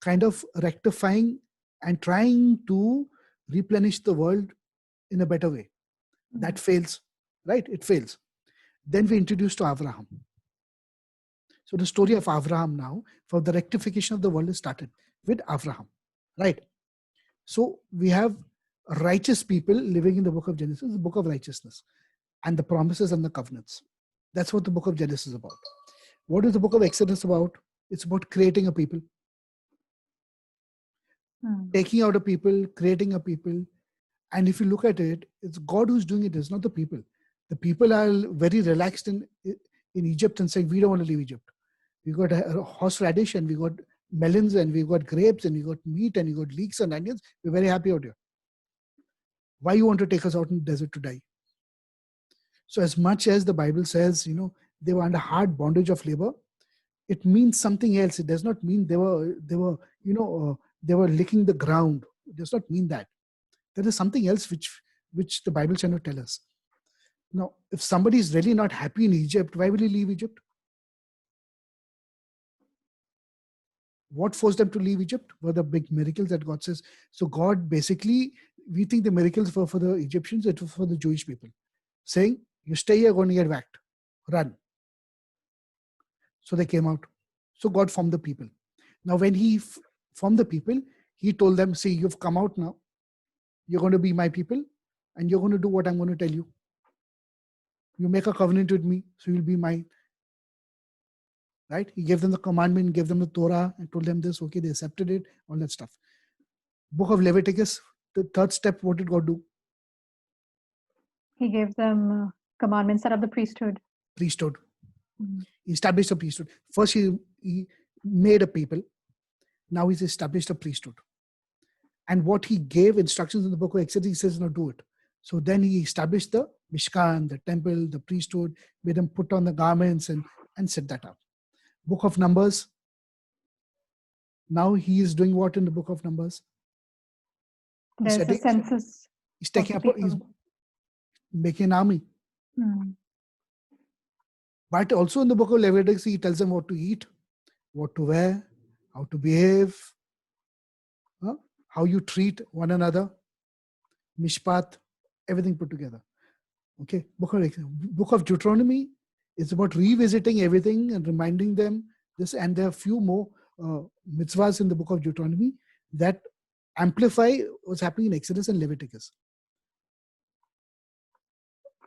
kind of rectifying and trying to replenish the world in a better way. That fails, right? It fails. Then we introduced to Abraham. So the story of Abraham now, for the rectification of the world, is started with Abraham, right? So we have righteous people living in the book of Genesis, the book of righteousness, and the promises and the covenants. That's what the book of Genesis is about. What is the book of Exodus about? It's about creating a people, taking out a people, creating a people. And if you look at it, it's God who's doing it. It's not the people. The people are very relaxed in Egypt and saying, we don't want to leave Egypt. We got a horseradish and we got melons and we got grapes and we got meat and we got leeks and onions. We're very happy out here. Why you want to take us out in the desert to die? So as much as the Bible says, they were under hard bondage of labor, it means something else. It does not mean they were licking the ground. It does not mean that. There is something else which the Bible trying to tell us. Now, if somebody is really not happy in Egypt, why will he leave Egypt? What forced them to leave Egypt were the big miracles that God says. So God basically, we think the miracles were for the Egyptians, it was for the Jewish people. Saying, you stay here, going to get whacked. Run. So they came out. So God formed the people. Now when he formed the people, he told them, see, you've come out now. You're going to be my people and you're going to do what I'm going to tell you. You make a covenant with me, so you'll be mine. Right? He gave them the commandment, gave them the Torah, and told them this. Okay, they accepted it, all that stuff. Book of Leviticus, the third step, what did God do? He gave them commandments, set up the priesthood. Priesthood. He established a priesthood. First, he made a people. Now he's established a priesthood. And what he gave instructions in the book of Exodus, he says, no, do it. So then he established the Mishkan, the temple, the priesthood, made them put on the garments and set that up. Book of Numbers. Now he is doing what in the book of Numbers? There's a census. He's taking up, he's making an army. But also in the book of Leviticus, he tells them what to eat, what to wear, how to behave, how you treat one another, mishpat, everything put together. Okay, book of Deuteronomy is about revisiting everything and reminding them this, and there are a few more mitzvahs in the book of Deuteronomy that amplify what's happening in Exodus and Leviticus.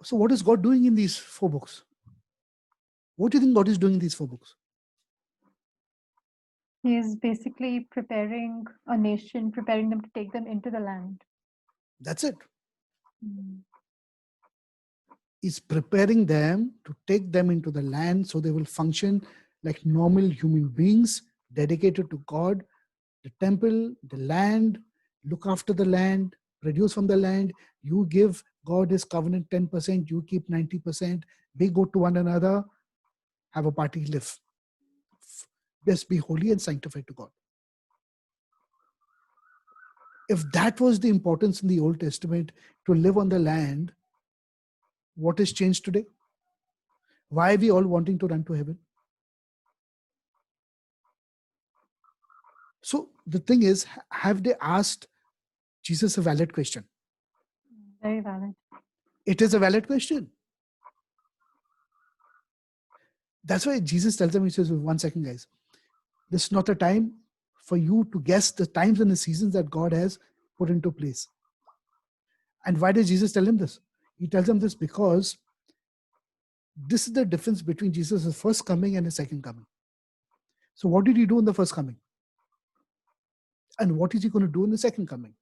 So what is God doing in these 4 books? What do you think God is doing in these 4 books? He is basically preparing a nation, preparing them to take them into the land. That's it. He's preparing them to take them into the land so they will function like normal human beings dedicated to God, the temple, the land, look after the land, produce from the land. You give God his covenant 10%, you keep 90%. Be good to one another, have a party, live. Just be holy and sanctified to God. If that was the importance in the Old Testament, to live on the land, what has changed today? Why are we all wanting to run to heaven? So the thing is, have they asked Jesus a valid question? Very valid. It is a valid question. That's why Jesus tells them, he says, 1 second, guys. This is not a time for you to guess the times and the seasons that God has put into place. And why does Jesus tell him this? He tells him this because this is the difference between Jesus' first coming and his second coming. So what did he do in the first coming? And what is he going to do in the second coming?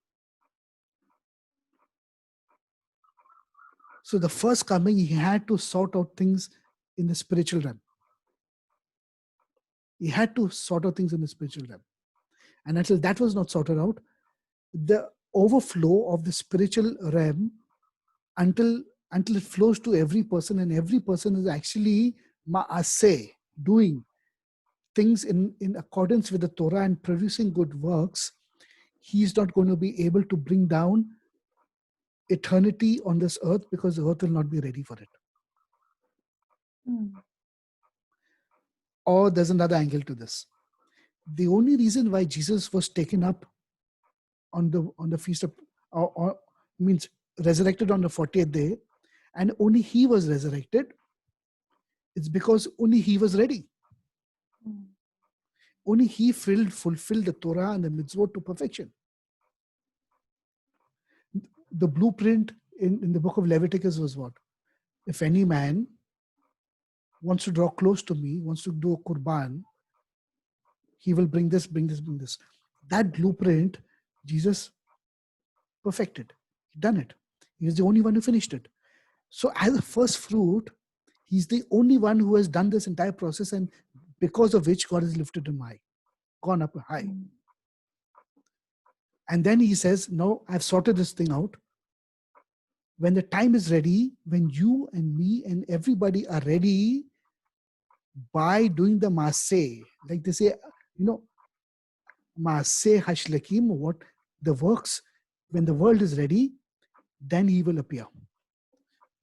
So the first coming, he had to sort out things in the spiritual realm. He had to sort out things in the spiritual realm. And until that was not sorted out, the overflow of the spiritual realm, until it flows to every person, and every person is actually ma'aseh, doing things in accordance with the Torah and producing good works, he's not going to be able to bring down eternity on this earth, because the earth will not be ready for it. Or there's another angle to this. The only reason why Jesus was taken up on the feast of, or means resurrected on the 40th day, and only he was resurrected, it's because only he was ready. Only he fulfilled the Torah and the mitzvot to perfection. The blueprint in the book of Leviticus was what? If any man wants to draw close to me, wants to do a qurban, he will bring this, bring this, bring this. That blueprint, Jesus perfected. He done it. He was the only one who finished it. So as a first fruit, he's the only one who has done this entire process, and because of which God has lifted him high, gone up high. And then he says, no, I've sorted this thing out. When the time is ready, when you and me and everybody are ready by doing the maaseh, like they say, maaseh hashlakim, what the works, when the world is ready, then he will appear.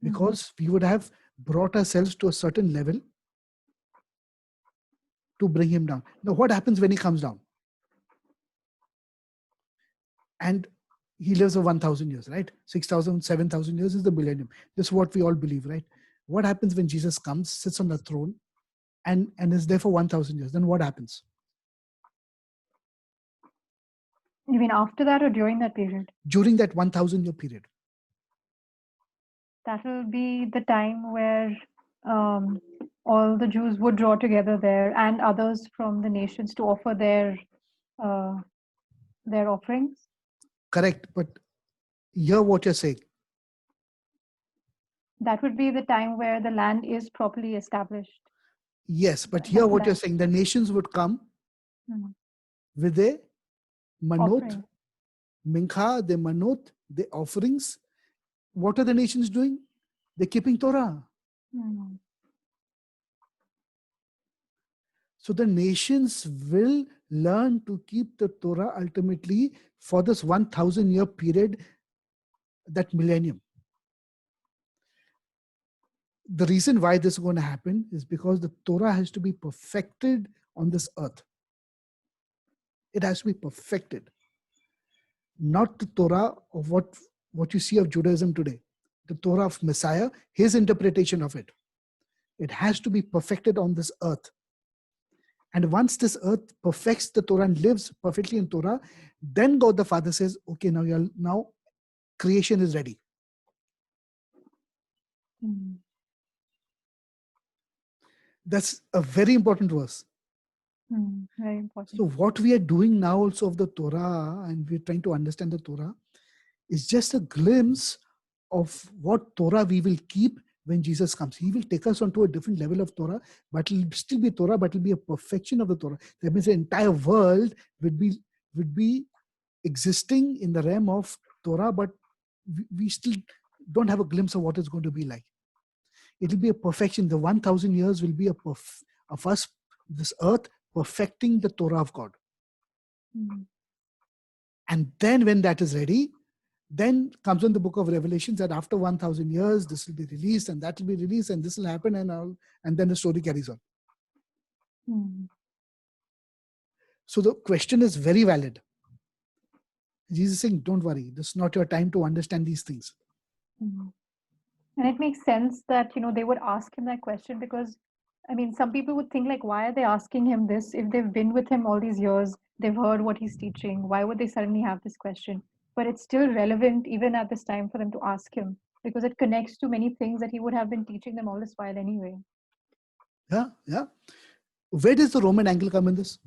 Because we would have brought ourselves to a certain level to bring him down. Now, what happens when he comes down? And he lives for 1,000 years, right? 6,000, 7,000 years is the millennium. This is what we all believe, right? What happens when Jesus comes, sits on the throne, and is there for 1,000 years? Then what happens? You mean after that or during that period? During that 1,000-year period. That will be the time where all the Jews would draw together there, and others from the nations, to offer their offerings. Correct, but hear what you're saying. That would be the time where the land is properly established. Yes, but hear what you're saying. The nations would come with a manot, mincha, the manot, the offerings. What are the nations doing? They're keeping Torah. So the nations will learn to keep the Torah ultimately for this 1,000-year period, that millennium. The reason why this is going to happen is because the Torah has to be perfected on this earth. It has to be perfected. Not the Torah of what you see of Judaism today. The Torah of Messiah, his interpretation of it. It has to be perfected on this earth. And once this earth perfects the Torah and lives perfectly in Torah, then God the Father says, okay, now creation is ready. That's a very important verse. Very important. So what we are doing now also of the Torah, and we're trying to understand the Torah, is just a glimpse of what Torah we will keep when Jesus comes. He will take us onto a different level of Torah, but it will still be Torah, but it will be a perfection of the Torah. That means the entire world would be existing in the realm of Torah, but we still don't have a glimpse of what it's going to be like. It will be a perfection. The 1,000 years will be of us, this earth, perfecting the Torah of God. And then when that is ready, then comes in the book of Revelations that after 1,000 years, this will be released and that will be released and this will happen and then the story carries on. So the question is very valid. Jesus is saying, don't worry, this is not your time to understand these things. And it makes sense that, they would ask him that question, because I mean, some people would think like, why are they asking him this if they've been with him all these years? They've heard what he's teaching. Why would they suddenly have this question? But it's still relevant even at this time for them to ask him because it connects to many things that he would have been teaching them all this while anyway. Yeah. Where does the Roman angle come in this?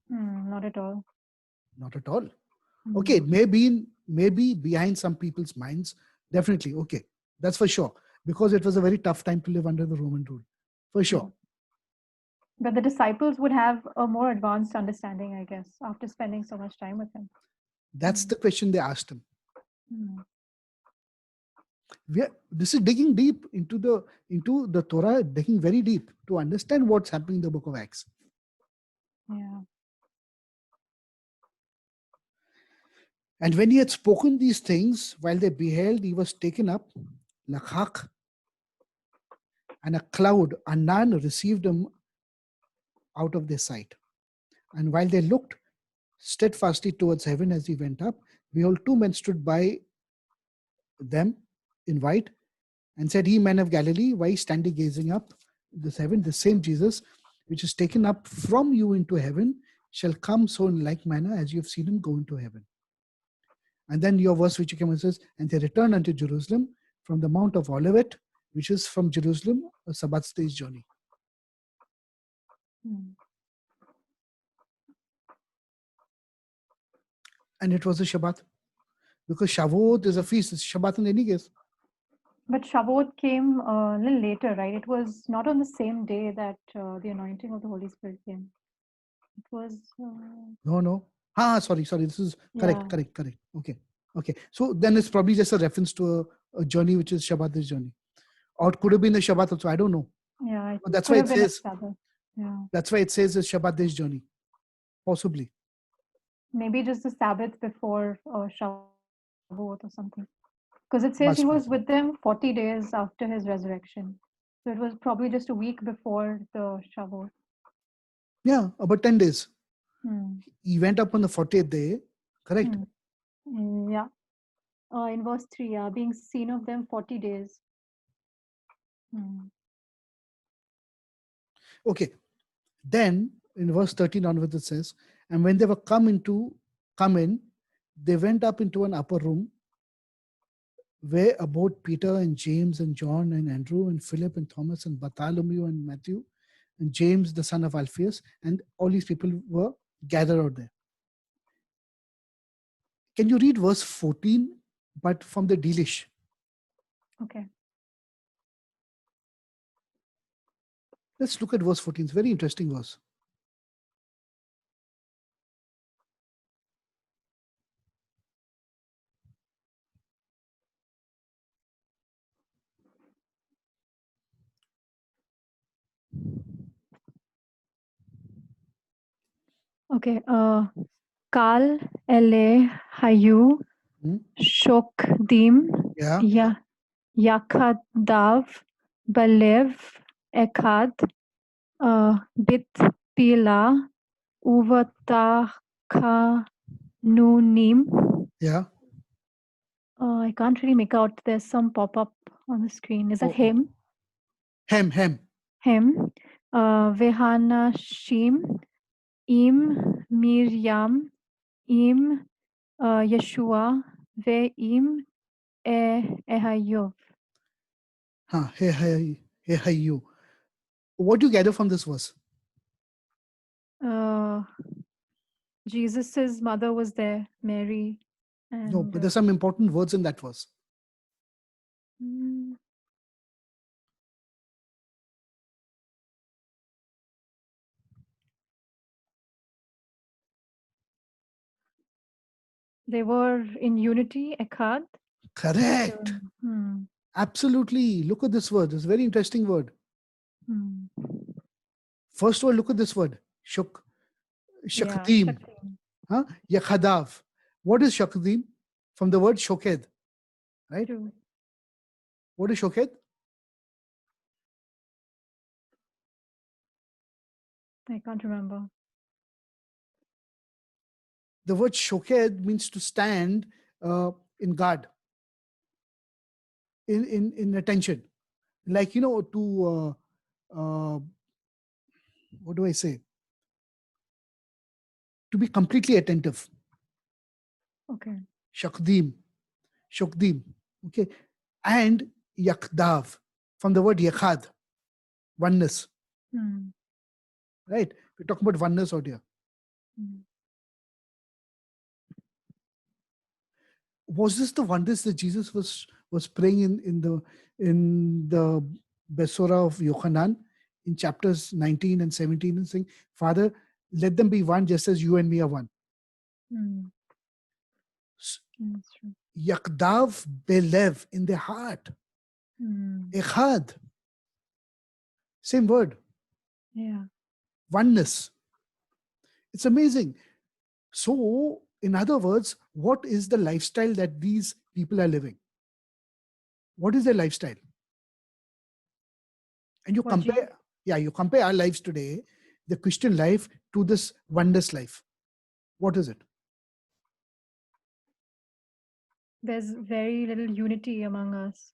Not at all. Not at all. Okay, maybe behind some people's minds, definitely. Okay, that's for sure. Because it was a very tough time to live under the Roman rule. For sure. But the disciples would have a more advanced understanding, I guess, after spending so much time with him. That's the question they asked him. Hmm. This is digging deep into the Torah, digging very deep to understand what's happening in the book of Acts. Yeah. And when he had spoken these things, while they beheld, he was taken up, lakhak, and a cloud, Anan, received him out of their sight. And while they looked steadfastly towards heaven as he went up, behold, two men stood by them in white, and said, Ye men of Galilee, why stand ye gazing up this heaven? The same Jesus, which is taken up from you into heaven, shall come so in like manner as you have seen him go into heaven. And then your verse which you came and says, and they returned unto Jerusalem from the Mount of Olivet, which is from Jerusalem, a Sabbath day's journey. And it was a Shabbat. Because Shavuot is a feast, it's Shabbat in any case. But Shavuot came a little later, right? It was not on the same day that the anointing of the Holy Spirit came. It was... No. Sorry. This is correct. Okay. So then it's probably just a reference to a journey which is Shabbat this journey. Or it could have been a Shabbat also, I don't know. Yeah, But that's why it says Sabbath. Yeah. That's why it says it's Shabbat this journey. Possibly. Maybe just the Sabbath before Shavuot or something. Because it says he was with them 40 days after his resurrection. So it was probably just a week before the Shavuot. Yeah, about 10 days. He went up on the 40th day, correct? Yeah. In verse 3, being seen of them 40 days. Okay. Then in verse 13 onwards it says, and when they were come in, they went up into an upper room where abode Peter and James and John and Andrew and Philip and Thomas and Bartholomew and Matthew and James the son of Alphaeus, and all these people were gathered out there. Can you read verse 14, but from the Delish? Okay. Let's look at verse 14. It's a very interesting verse. Okay. Kal ele hayu shokdim yakadav balev ekad bit pila uvatanunim. Yeah. I can't really make out. There's some pop-up on the screen. Is that him? Hem. Him. Vehanashim. Im Miriam. Im Yeshua. Ve'im Ehayov. Hehayu. What do you gather from this verse? Jesus's mother was there, Mary. And, no, but there's some important words in that verse. They were in unity, Echad. Correct. Absolutely. Look at this word. It's a very interesting word. First of all, look at this word. Shakdim. Yakhadav. What is Shakdim? From the word Shoked. Right? What is Shoked? I can't remember. The word Shoked means to stand in guard, in attention. Like, to what do I say? To be completely attentive. Okay. Shakdim. Okay. And yakdav, from the word yakhad, oneness. Mm. Right? We're talking about oneness out here. Mm. Was this the oneness that Jesus was praying in the Besora of Yochanan in chapters 19 and 17 and saying, Father, let them be one just as you and me are one. Mm. That's true. Yakdav belev, in their heart. Mm. Echad. Same word. Yeah. Oneness. It's amazing. So, in other words, what is the lifestyle that these people are living? What is their lifestyle? And you compare our lives today, the Christian life, to this oneness life. What is it? There's very little unity among us.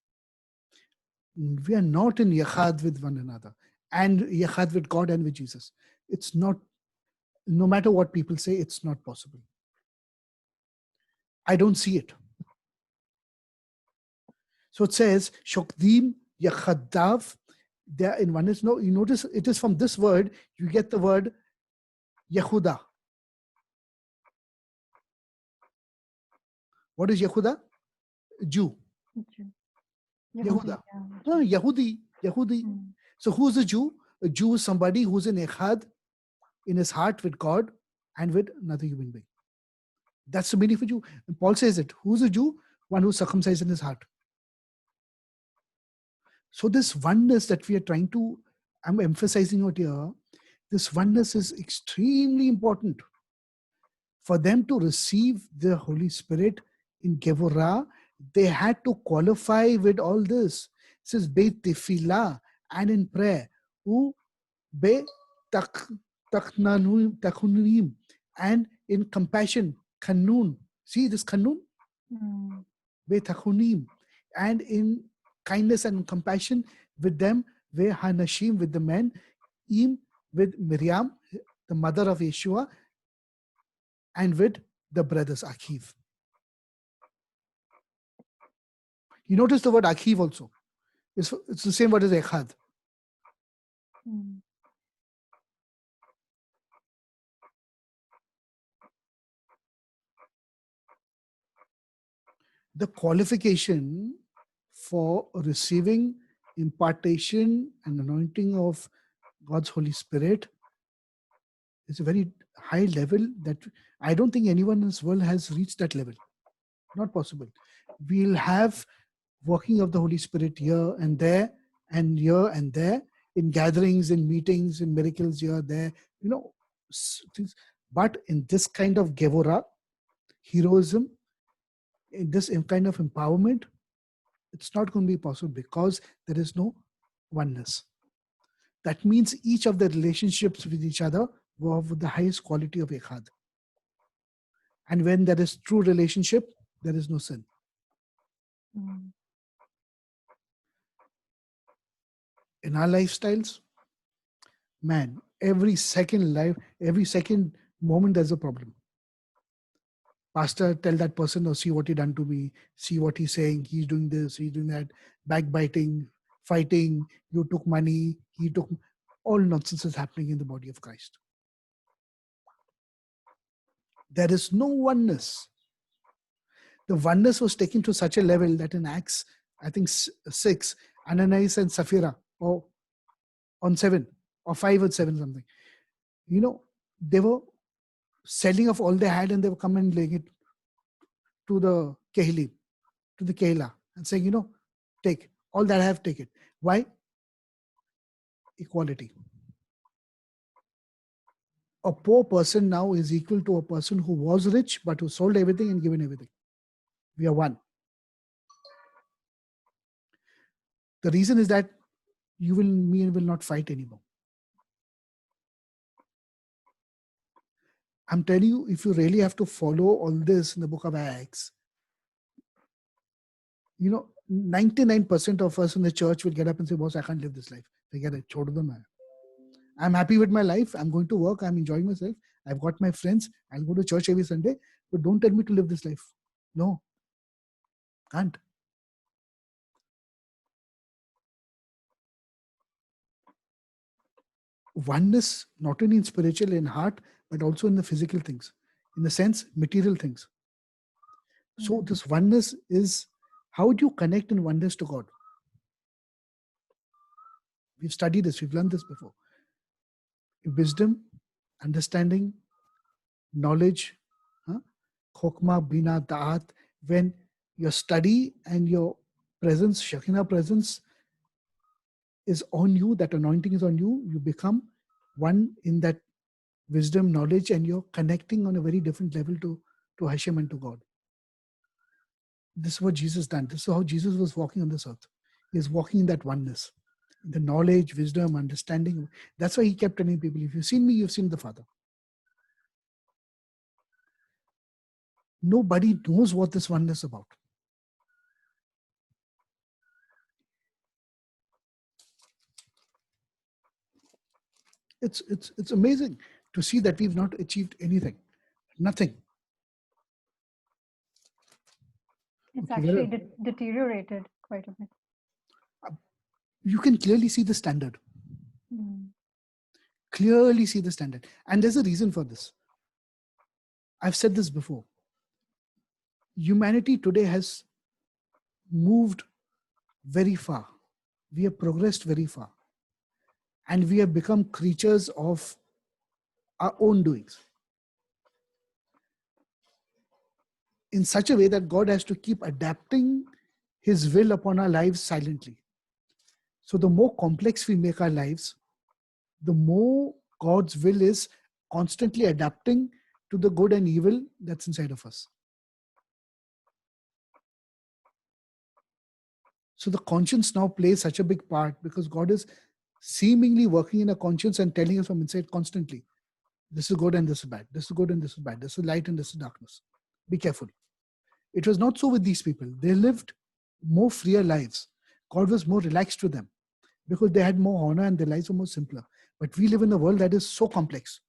We are not in yachad with one another and yachad with God and with Jesus. It's not, no matter what people say, it's not possible. I don't see it. So it says, Shokdim Yachadav, they are in oneness. No, you notice it is from this word, you get the word Yehuda. What is Yehuda? Jew. Okay. Yehuda. Yeah. No, Yehudi. Mm. So who's a Jew? A Jew is somebody who's in echad, in his heart with God and with another human being. That's the meaning of a Jew. And Paul says it. Who's a Jew? One who's circumcised in his heart. So this oneness that we are trying to, I'm emphasizing out here, this oneness is extremely important. For them to receive the Holy Spirit in Gevorah, they had to qualify with all this. It says, Beit Tefillah, and in prayer. Who? Be takunim, and in compassion. Kanun. See this kanun? Mm. Be takunim, and in kindness and compassion with them. Ve hanashim, with the men. Im, with Miriam, the mother of Yeshua, and with the brothers, Akiv. You notice the word Akiv also. It's the same word as Echad. Mm. The qualification for receiving impartation and anointing of God's Holy Spirit is a very high level that I don't think anyone in this world has reached that level. Not possible. We'll have working of the Holy Spirit here and there and here and there, in gatherings, in meetings, in miracles here, there, things. But in this kind of Gevurah, heroism, in this kind of empowerment, it's not going to be possible because there is no oneness. That means each of the relationships with each other were of the highest quality of Echad. And when there is true relationship, there is no sin. Mm. In our lifestyles, man, every second moment there's a problem. Pastor, tell that person, or see what he done to me, see what he's saying, he's doing this, he's doing that, backbiting, fighting, you took money, he took, all nonsense is happening in the body of Christ. There is no oneness. The oneness was taken to such a level that in Acts, I think 6, Ananias and Sapphira, or on 7, or 5 or 7 something, they were selling off all they had and they were coming and laying it to the Kehilim, to the Kehila, and saying, take all that I have, take it. Why? Equality. A poor person now is equal to a person who was rich but who sold everything and given everything. We are one. The reason is that me will not fight anymore. I'm telling you, if you really have to follow all this in the book of Acts, 99% of us in the church will get up and say, boss, I can't live this life. Forget it. Chhod do main. I'm happy with my life. I'm going to work. I'm enjoying myself. I've got my friends. I'll go to church every Sunday. But don't tell me to live this life. No, can't. Oneness, not only in spiritual, in heart, but also in the physical things, in the sense, material things. So this oneness is, how do you connect in oneness to God? We've studied this, we've learned this before. Wisdom, understanding, knowledge, Chokmah, Bina, Da'at, when your study and your presence, Shekinah presence is on you, that anointing is on you, you become one in that wisdom, knowledge, and you're connecting on a very different level to Hashem and to God. This is what Jesus done. This is how Jesus was walking on this earth. He is walking in that oneness, the knowledge, wisdom, understanding. That's why he kept telling people, if you've seen me, you've seen the Father. Nobody knows what this oneness is about. It's amazing to see that we've not achieved anything. Nothing. It's actually deteriorated quite a bit. You can clearly see the standard. Clearly see the standard. And there's a reason for this. I've said this before. Humanity today has moved very far. We have progressed very far. And we have become creatures of our own doings. In such a way that God has to keep adapting His will upon our lives silently. So the more complex we make our lives, the more God's will is constantly adapting to the good and evil that's inside of us. So the conscience now plays such a big part because God is seemingly working in a conscience and telling us from inside constantly, this is good and this is bad. This is good and this is bad. This is light and this is darkness. Be careful. It was not so with these people. They lived more freer lives. God was more relaxed to them because they had more honor and their lives were more simpler. But we live in a world that is so complex.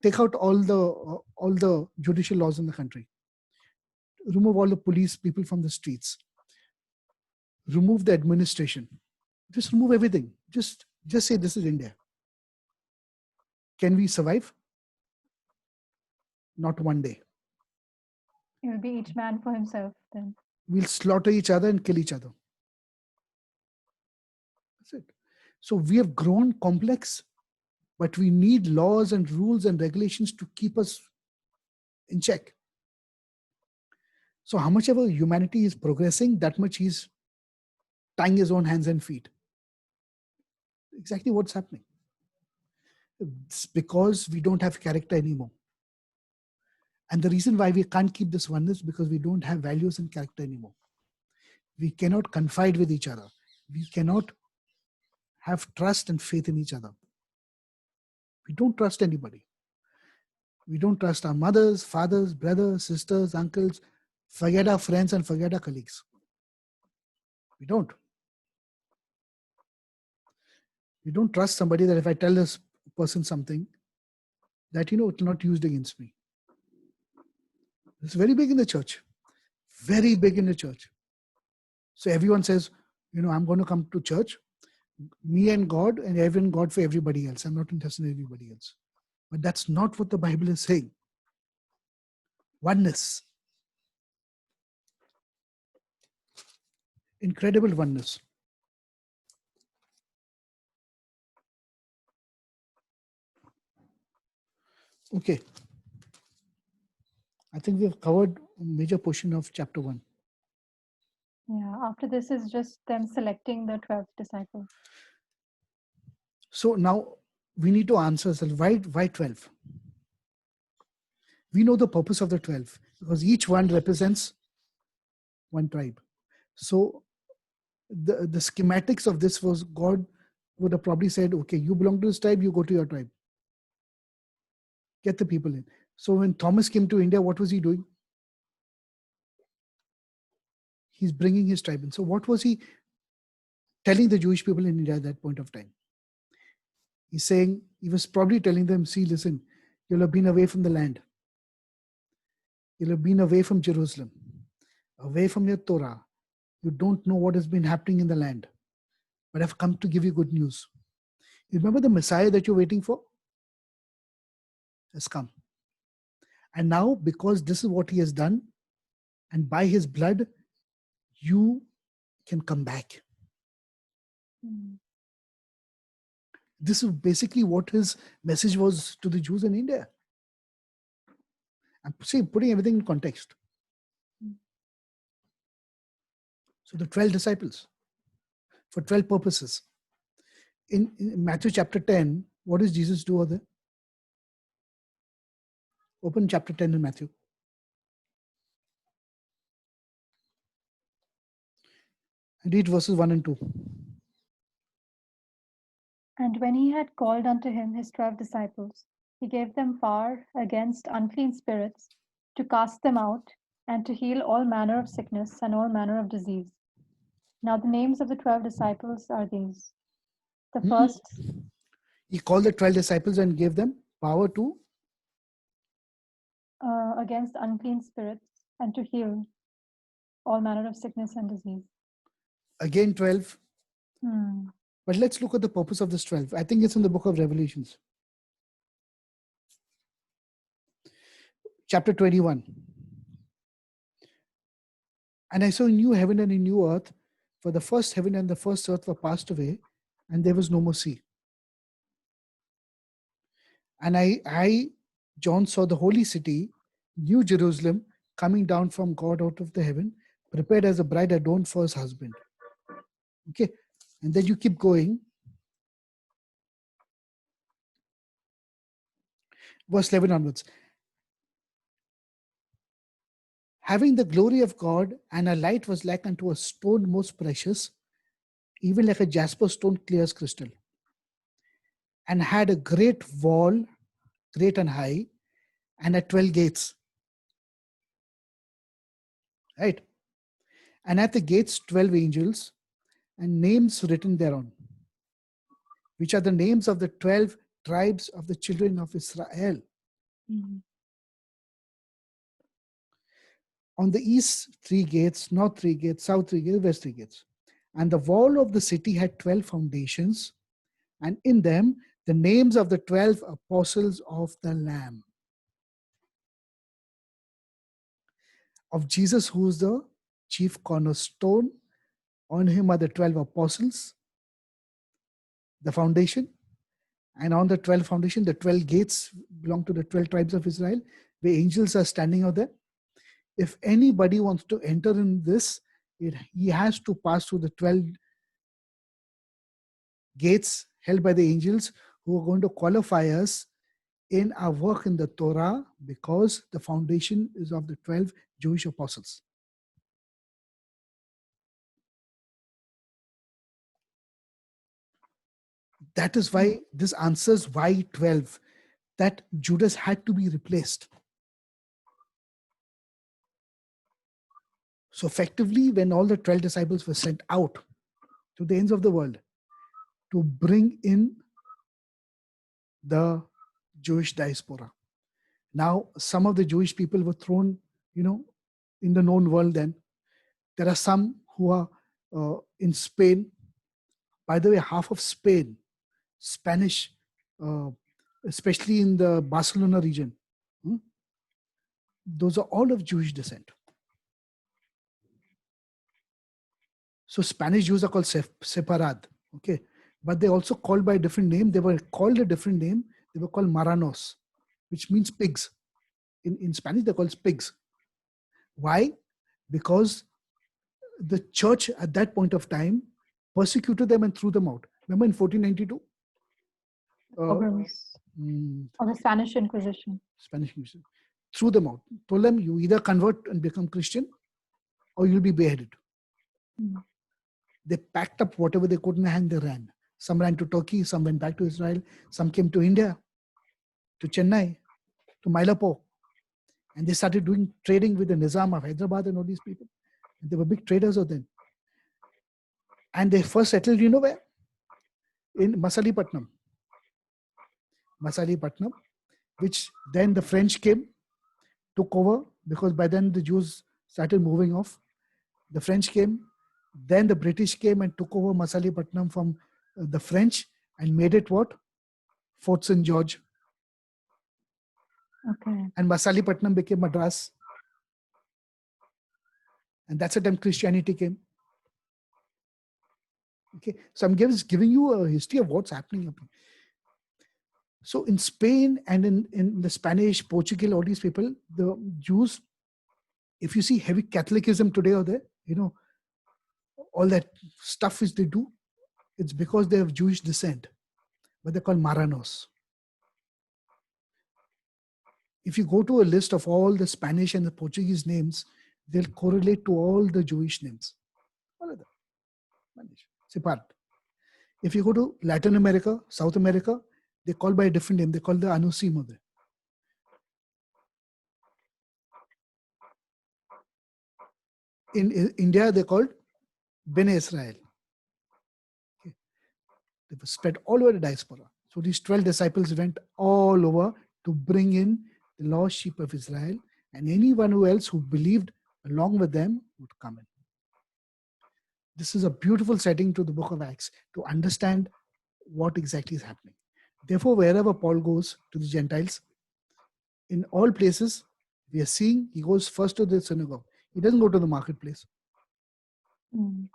Take out all the judicial laws in the country. Remove all the police people from the streets. Remove the administration. Just remove everything. Just say this is India. Can we survive? Not one day. It will be each man for himself then. We'll slaughter each other and kill each other. That's it. So we have grown complex, but we need laws and rules and regulations to keep us in check. So how much ever humanity is progressing, that much he's tying his own hands and feet. Exactly what's happening. It's because we don't have character anymore. And the reason why we can't keep this oneness is because we don't have values and character anymore. We cannot confide with each other. We cannot have trust and faith in each other. We don't trust anybody. We don't trust our mothers, fathers, brothers, sisters, uncles. Forget our friends and forget our colleagues. We don't. We don't trust somebody that if I tell this person something, that, it will not used against me. It's very big in the church. Very big in the church. So everyone says, I'm going to come to church, me and God, and even God for everybody else. I'm not interested in everybody else. But that's not what the Bible is saying. Oneness. Incredible oneness. Okay. I think we've covered a major portion of chapter 1. Yeah, after this is just them selecting the 12 disciples. So now we need to answer ourselves, why 12? We know the purpose of the 12 because each one represents one tribe. So the schematics of this was God would have probably said, okay, you belong to this tribe, you go to your tribe. Get the people in. So when Thomas came to India, what was he doing? He's bringing his tribe in. So what was he telling the Jewish people in India at that point of time? He's saying, he was probably telling them, see, listen, you'll have been away from the land. You'll have been away from Jerusalem, away from your Torah. You don't know what has been happening in the land. But I've come to give you good news. You remember the Messiah that you're waiting for? Has come. And now, because this is what he has done, and by his blood, you can come back. Mm. This is basically what his message was to the Jews in India. I'm putting everything in context. So the 12 disciples, for 12 purposes. In Matthew chapter 10, what does Jesus do over there? Open chapter 10 in Matthew. And read verses 1 and 2. And when he had called unto him his 12 disciples, he gave them power against unclean spirits to cast them out and to heal all manner of sickness and all manner of disease. Now the names of the 12 disciples are these. The first, He called the 12 disciples and gave them power to against unclean spirits and to heal all manner of sickness and disease. again 12. Hmm. But let's look at the purpose of this 12. I think it's in the book of Revelations. Chapter 21. And I saw a new heaven and a new earth, for the first heaven and the first earth were passed away, and there was no more sea. And I, John, saw the holy city, New Jerusalem, coming down from God out of the heaven, prepared as a bride adorned for his husband. Okay. And then you keep going. Verse 11 onwards. Having the glory of God, and her light was like unto a stone most precious, even like a jasper stone clear as crystal, and had a great wall, great and high, and had 12 gates. Right? And at the gates 12 angels, and names written thereon, which are the names of the 12 tribes of the children of Israel. Mm-hmm. On the east 3 gates, north 3 gates, south 3 gates, west 3 gates. And the wall of the city had 12 foundations, and in them the names of the 12 apostles of the Lamb. Of Jesus, who is the chief cornerstone. On him are the 12 apostles, the foundation. And on the 12 foundation, the 12 gates belong to the 12 tribes of Israel, where angels are standing out there. If anybody wants to enter in this, he has to pass through the 12 gates held by the angels, who are going to qualify us in our work in the Torah, because the foundation is of the 12 Jewish apostles. That is why this answers why 12, that Judas had to be replaced. So effectively, when all the 12 disciples were sent out to the ends of the world to bring in the Jewish diaspora. Now, some of the Jewish people were thrown, in the known world then. There are some who are in Spain. By the way, half of Spain, Spanish, especially in the Barcelona region, those are all of Jewish descent. So Spanish Jews are called Separad, okay? But they're also called by a different name. They were called a different name. They were called Marranos, which means pigs. In Spanish, they're called pigs. Why? Because the church at that point of time persecuted them and threw them out. Remember in 1492? Of the Spanish Inquisition. Spanish Inquisition. Threw them out. Told them, you either convert and become Christian, or you'll be beheaded. Mm. They packed up whatever they could in their hand, they ran. Some ran to Turkey, some went back to Israel, some came to India, to Chennai, to Mylapore. And they started doing trading with the Nizam of Hyderabad and all these people. And they were big traders of them. And they first settled, where? In Masalipatnam. Masalipatnam, which then the French came, took over, because by then the Jews started moving off. The French came, then the British came and took over Masalipatnam from the French and made it what? Fort St. George. Okay. And Masalipatnam became Madras. And that's the time Christianity came. Okay, so I'm just giving you a history of what's happening up here. So in Spain and in the Spanish, Portugal, all these people, the Jews, if you see heavy Catholicism today or there, all that stuff which they do, it's because they have Jewish descent, but they're called Marranos. If you go to a list of all the Spanish and the Portuguese names, they'll correlate to all the Jewish names. All of them. Sepharad. If you go to Latin America, South America, they call by a different name. They call the Anusim. In India, they called Bene Israel. Okay. They were spread all over the diaspora. So these 12 disciples went all over to bring in the lost sheep of Israel, and anyone else who believed along with them would come in. This is a beautiful setting to the book of Acts to understand what exactly is happening. Therefore, wherever Paul goes to the Gentiles, in all places, we are seeing he goes first to the synagogue. He doesn't go to the marketplace. Mm.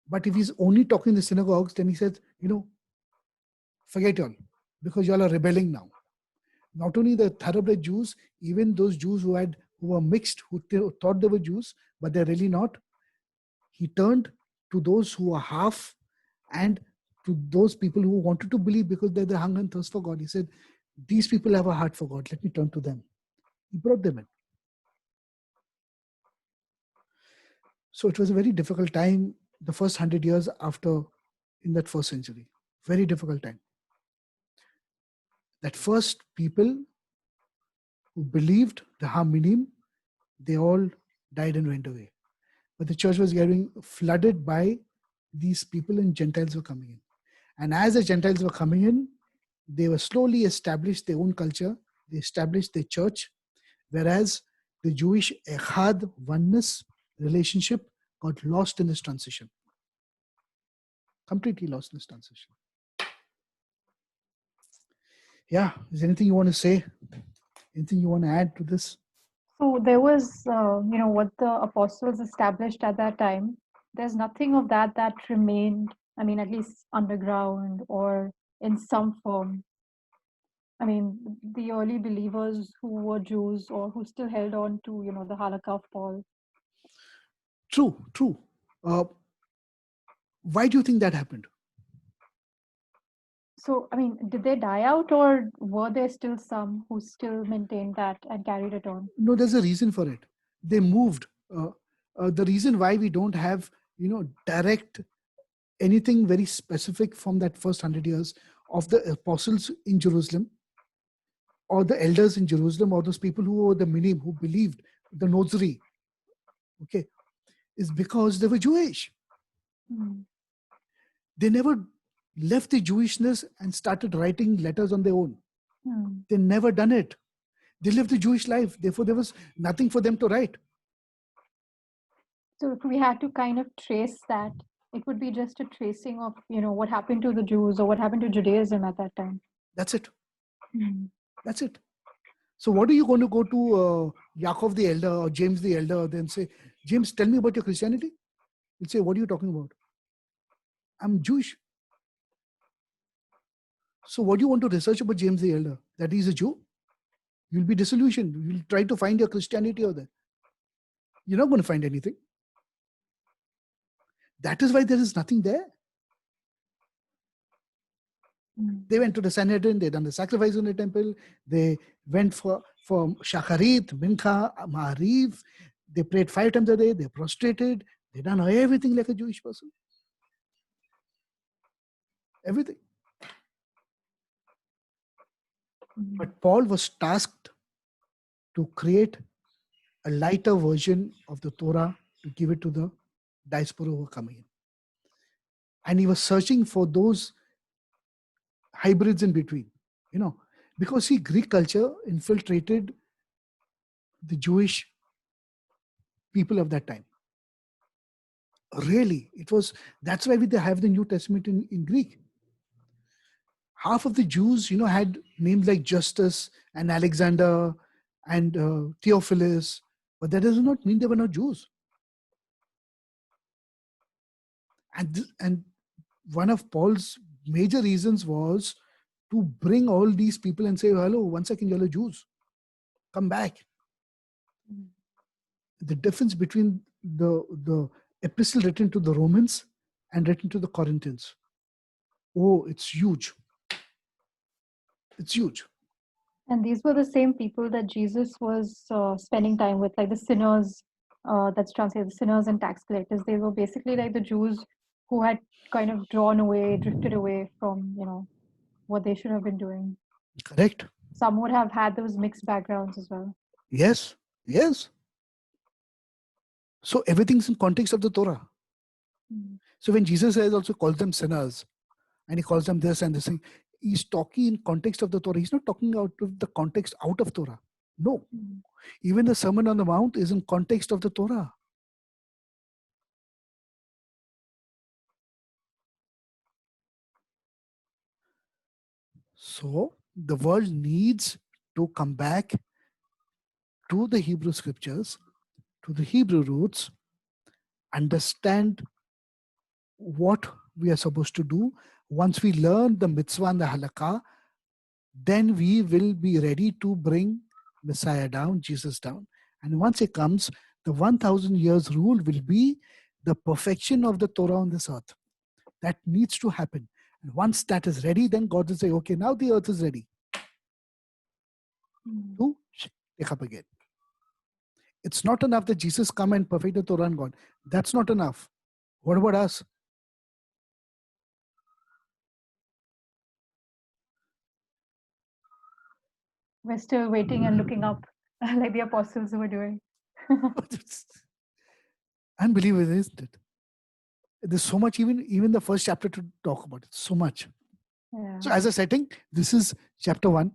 But if he's only talking in the synagogues, then he says, forget y'all, because y'all are rebelling now. Not only the thoroughbred Jews, even those Jews who were mixed, who thought they were Jews, but they're really not. He turned to those who are half and to those people who wanted to believe because they're the hunger and thirst for God. He said, these people have a heart for God. Let me turn to them. He brought them in. So it was a very difficult time, the first 100 years after, in that first century. Very difficult time. That first people who believed the Haminim, they all died and went away. But the church was getting flooded by these people, and Gentiles were coming in. And as the Gentiles were coming in, they were slowly established their own culture. They established their church, whereas the Jewish echad, oneness relationship got lost in this transition. Completely lost in this transition. Yeah, is there anything you want to say? Anything you want to add to this? So there was, what the apostles established at that time. There's nothing of that remained, at least underground or in some form. The early believers who were Jews or who still held on to, the halakha of Paul. True. Why do you think that happened? So, did they die out, or were there still some who still maintained that and carried it on? No, there's a reason for it. They moved. The reason why we don't have, direct anything very specific from that first 100 years of the apostles in Jerusalem, or the elders in Jerusalem, or those people who were the minim, who believed the Nozri, okay, is because they were Jewish. Mm. They never left the Jewishness and started writing letters on their own. Mm. They never done it. They lived the Jewish life. Therefore, there was nothing for them to write. So if we had to kind of trace that, it would be just a tracing of, what happened to the Jews or what happened to Judaism at that time. That's it. Mm. That's it. So what are you going to go to Yaakov the elder or James the elder, then say, James, tell me about your Christianity? He'll say, what are you talking about? I'm Jewish. So what do you want to research about James the elder? That he's a Jew? You'll be disillusioned. You'll try to find your Christianity over there. You're not going to find anything. That is why there is nothing there. Mm. They went to the Sanhedrin, they done the sacrifice in the temple, they went for Shacharit, Mincha, Ma'ariv, they prayed 5 times a day, they prostrated, they done everything like a Jewish person. Everything. Mm. But Paul was tasked to create a lighter version of the Torah to give it to the diaspora who were coming in. And he was searching for those hybrids in between, because see, Greek culture infiltrated the Jewish people of that time. Really, that's why we have the New Testament in Greek. Half of the Jews, had names like Justus and Alexander and Theophilus, but that does not mean they were not Jews. And one of Paul's major reasons was to bring all these people and say, hello, 1 second, you're Jews. Come back. The difference between the epistle written to the Romans and written to the Corinthians. Oh, it's huge. It's huge. And these were the same people that Jesus was spending time with, like the sinners, that's translated, the sinners and tax collectors. They were basically like the Jews who had kind of drifted away from, what they should have been doing. Correct. Some would have had those mixed backgrounds as well. Yes. So everything's in context of the Torah. So when Jesus says also calls them sinners, and he calls them this and this thing, he's talking in context of the Torah. He's not talking out of the context out of Torah. No. Even the Sermon on the Mount is in context of the Torah. So the world needs to come back to the Hebrew scriptures, to the Hebrew roots, understand what we are supposed to do. Once we learn the mitzvah and the halakha, then we will be ready to bring Messiah down, Jesus down. And once he comes, the 1,000 years rule will be the perfection of the Torah on this earth. That needs to happen. And once that is ready, then God will say, okay, now the earth is ready to take up again. It's not enough that Jesus come and perfect the Torah and God. That's not enough. What about us? We're still waiting and looking up like the apostles were doing. Unbelievable, isn't it? There's so much, even the first chapter to talk about it. So much. Yeah. So as a setting, this is chapter 1.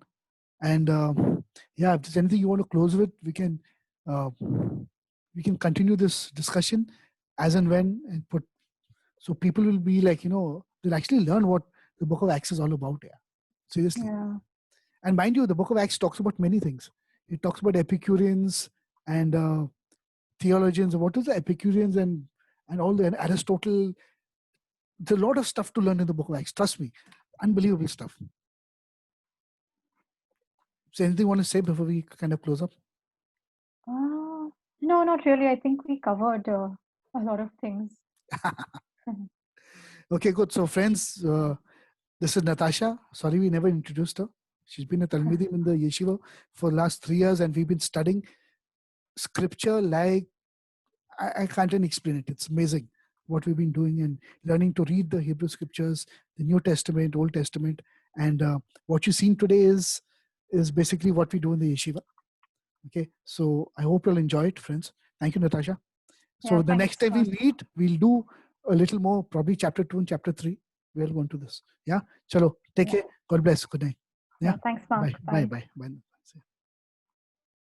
And if there's anything you want to close with, we can continue this discussion as and when, and so people will be like, they'll actually learn what the book of Acts is all about. Yeah. Seriously. Yeah. And mind you, the book of Acts talks about many things. It talks about Epicureans and theologians. What is the Epicureans and all the and Aristotle? There's a lot of stuff to learn in the book of Acts. Trust me. Unbelievable stuff. So anything you want to say before we kind of close up? No, not really. I think we covered a lot of things. Okay, good. So friends, this is Natasha. Sorry, we never introduced her. She's been a Talmidim in the yeshiva for the last 3 years, and we've been studying scripture like, I can't even explain it. It's amazing what we've been doing and learning to read the Hebrew scriptures, the New Testament, Old Testament. And what you've seen today is basically what we do in the yeshiva. Okay, so I hope you'll enjoy it, friends. Thank you, Natasha. So the next time we meet, we'll do a little more, probably chapter 2 and chapter 3. We'll go into this. Yeah. Chalo, take care. God bless. Good night. Yeah. Thanks, Mark. Bye. Bye.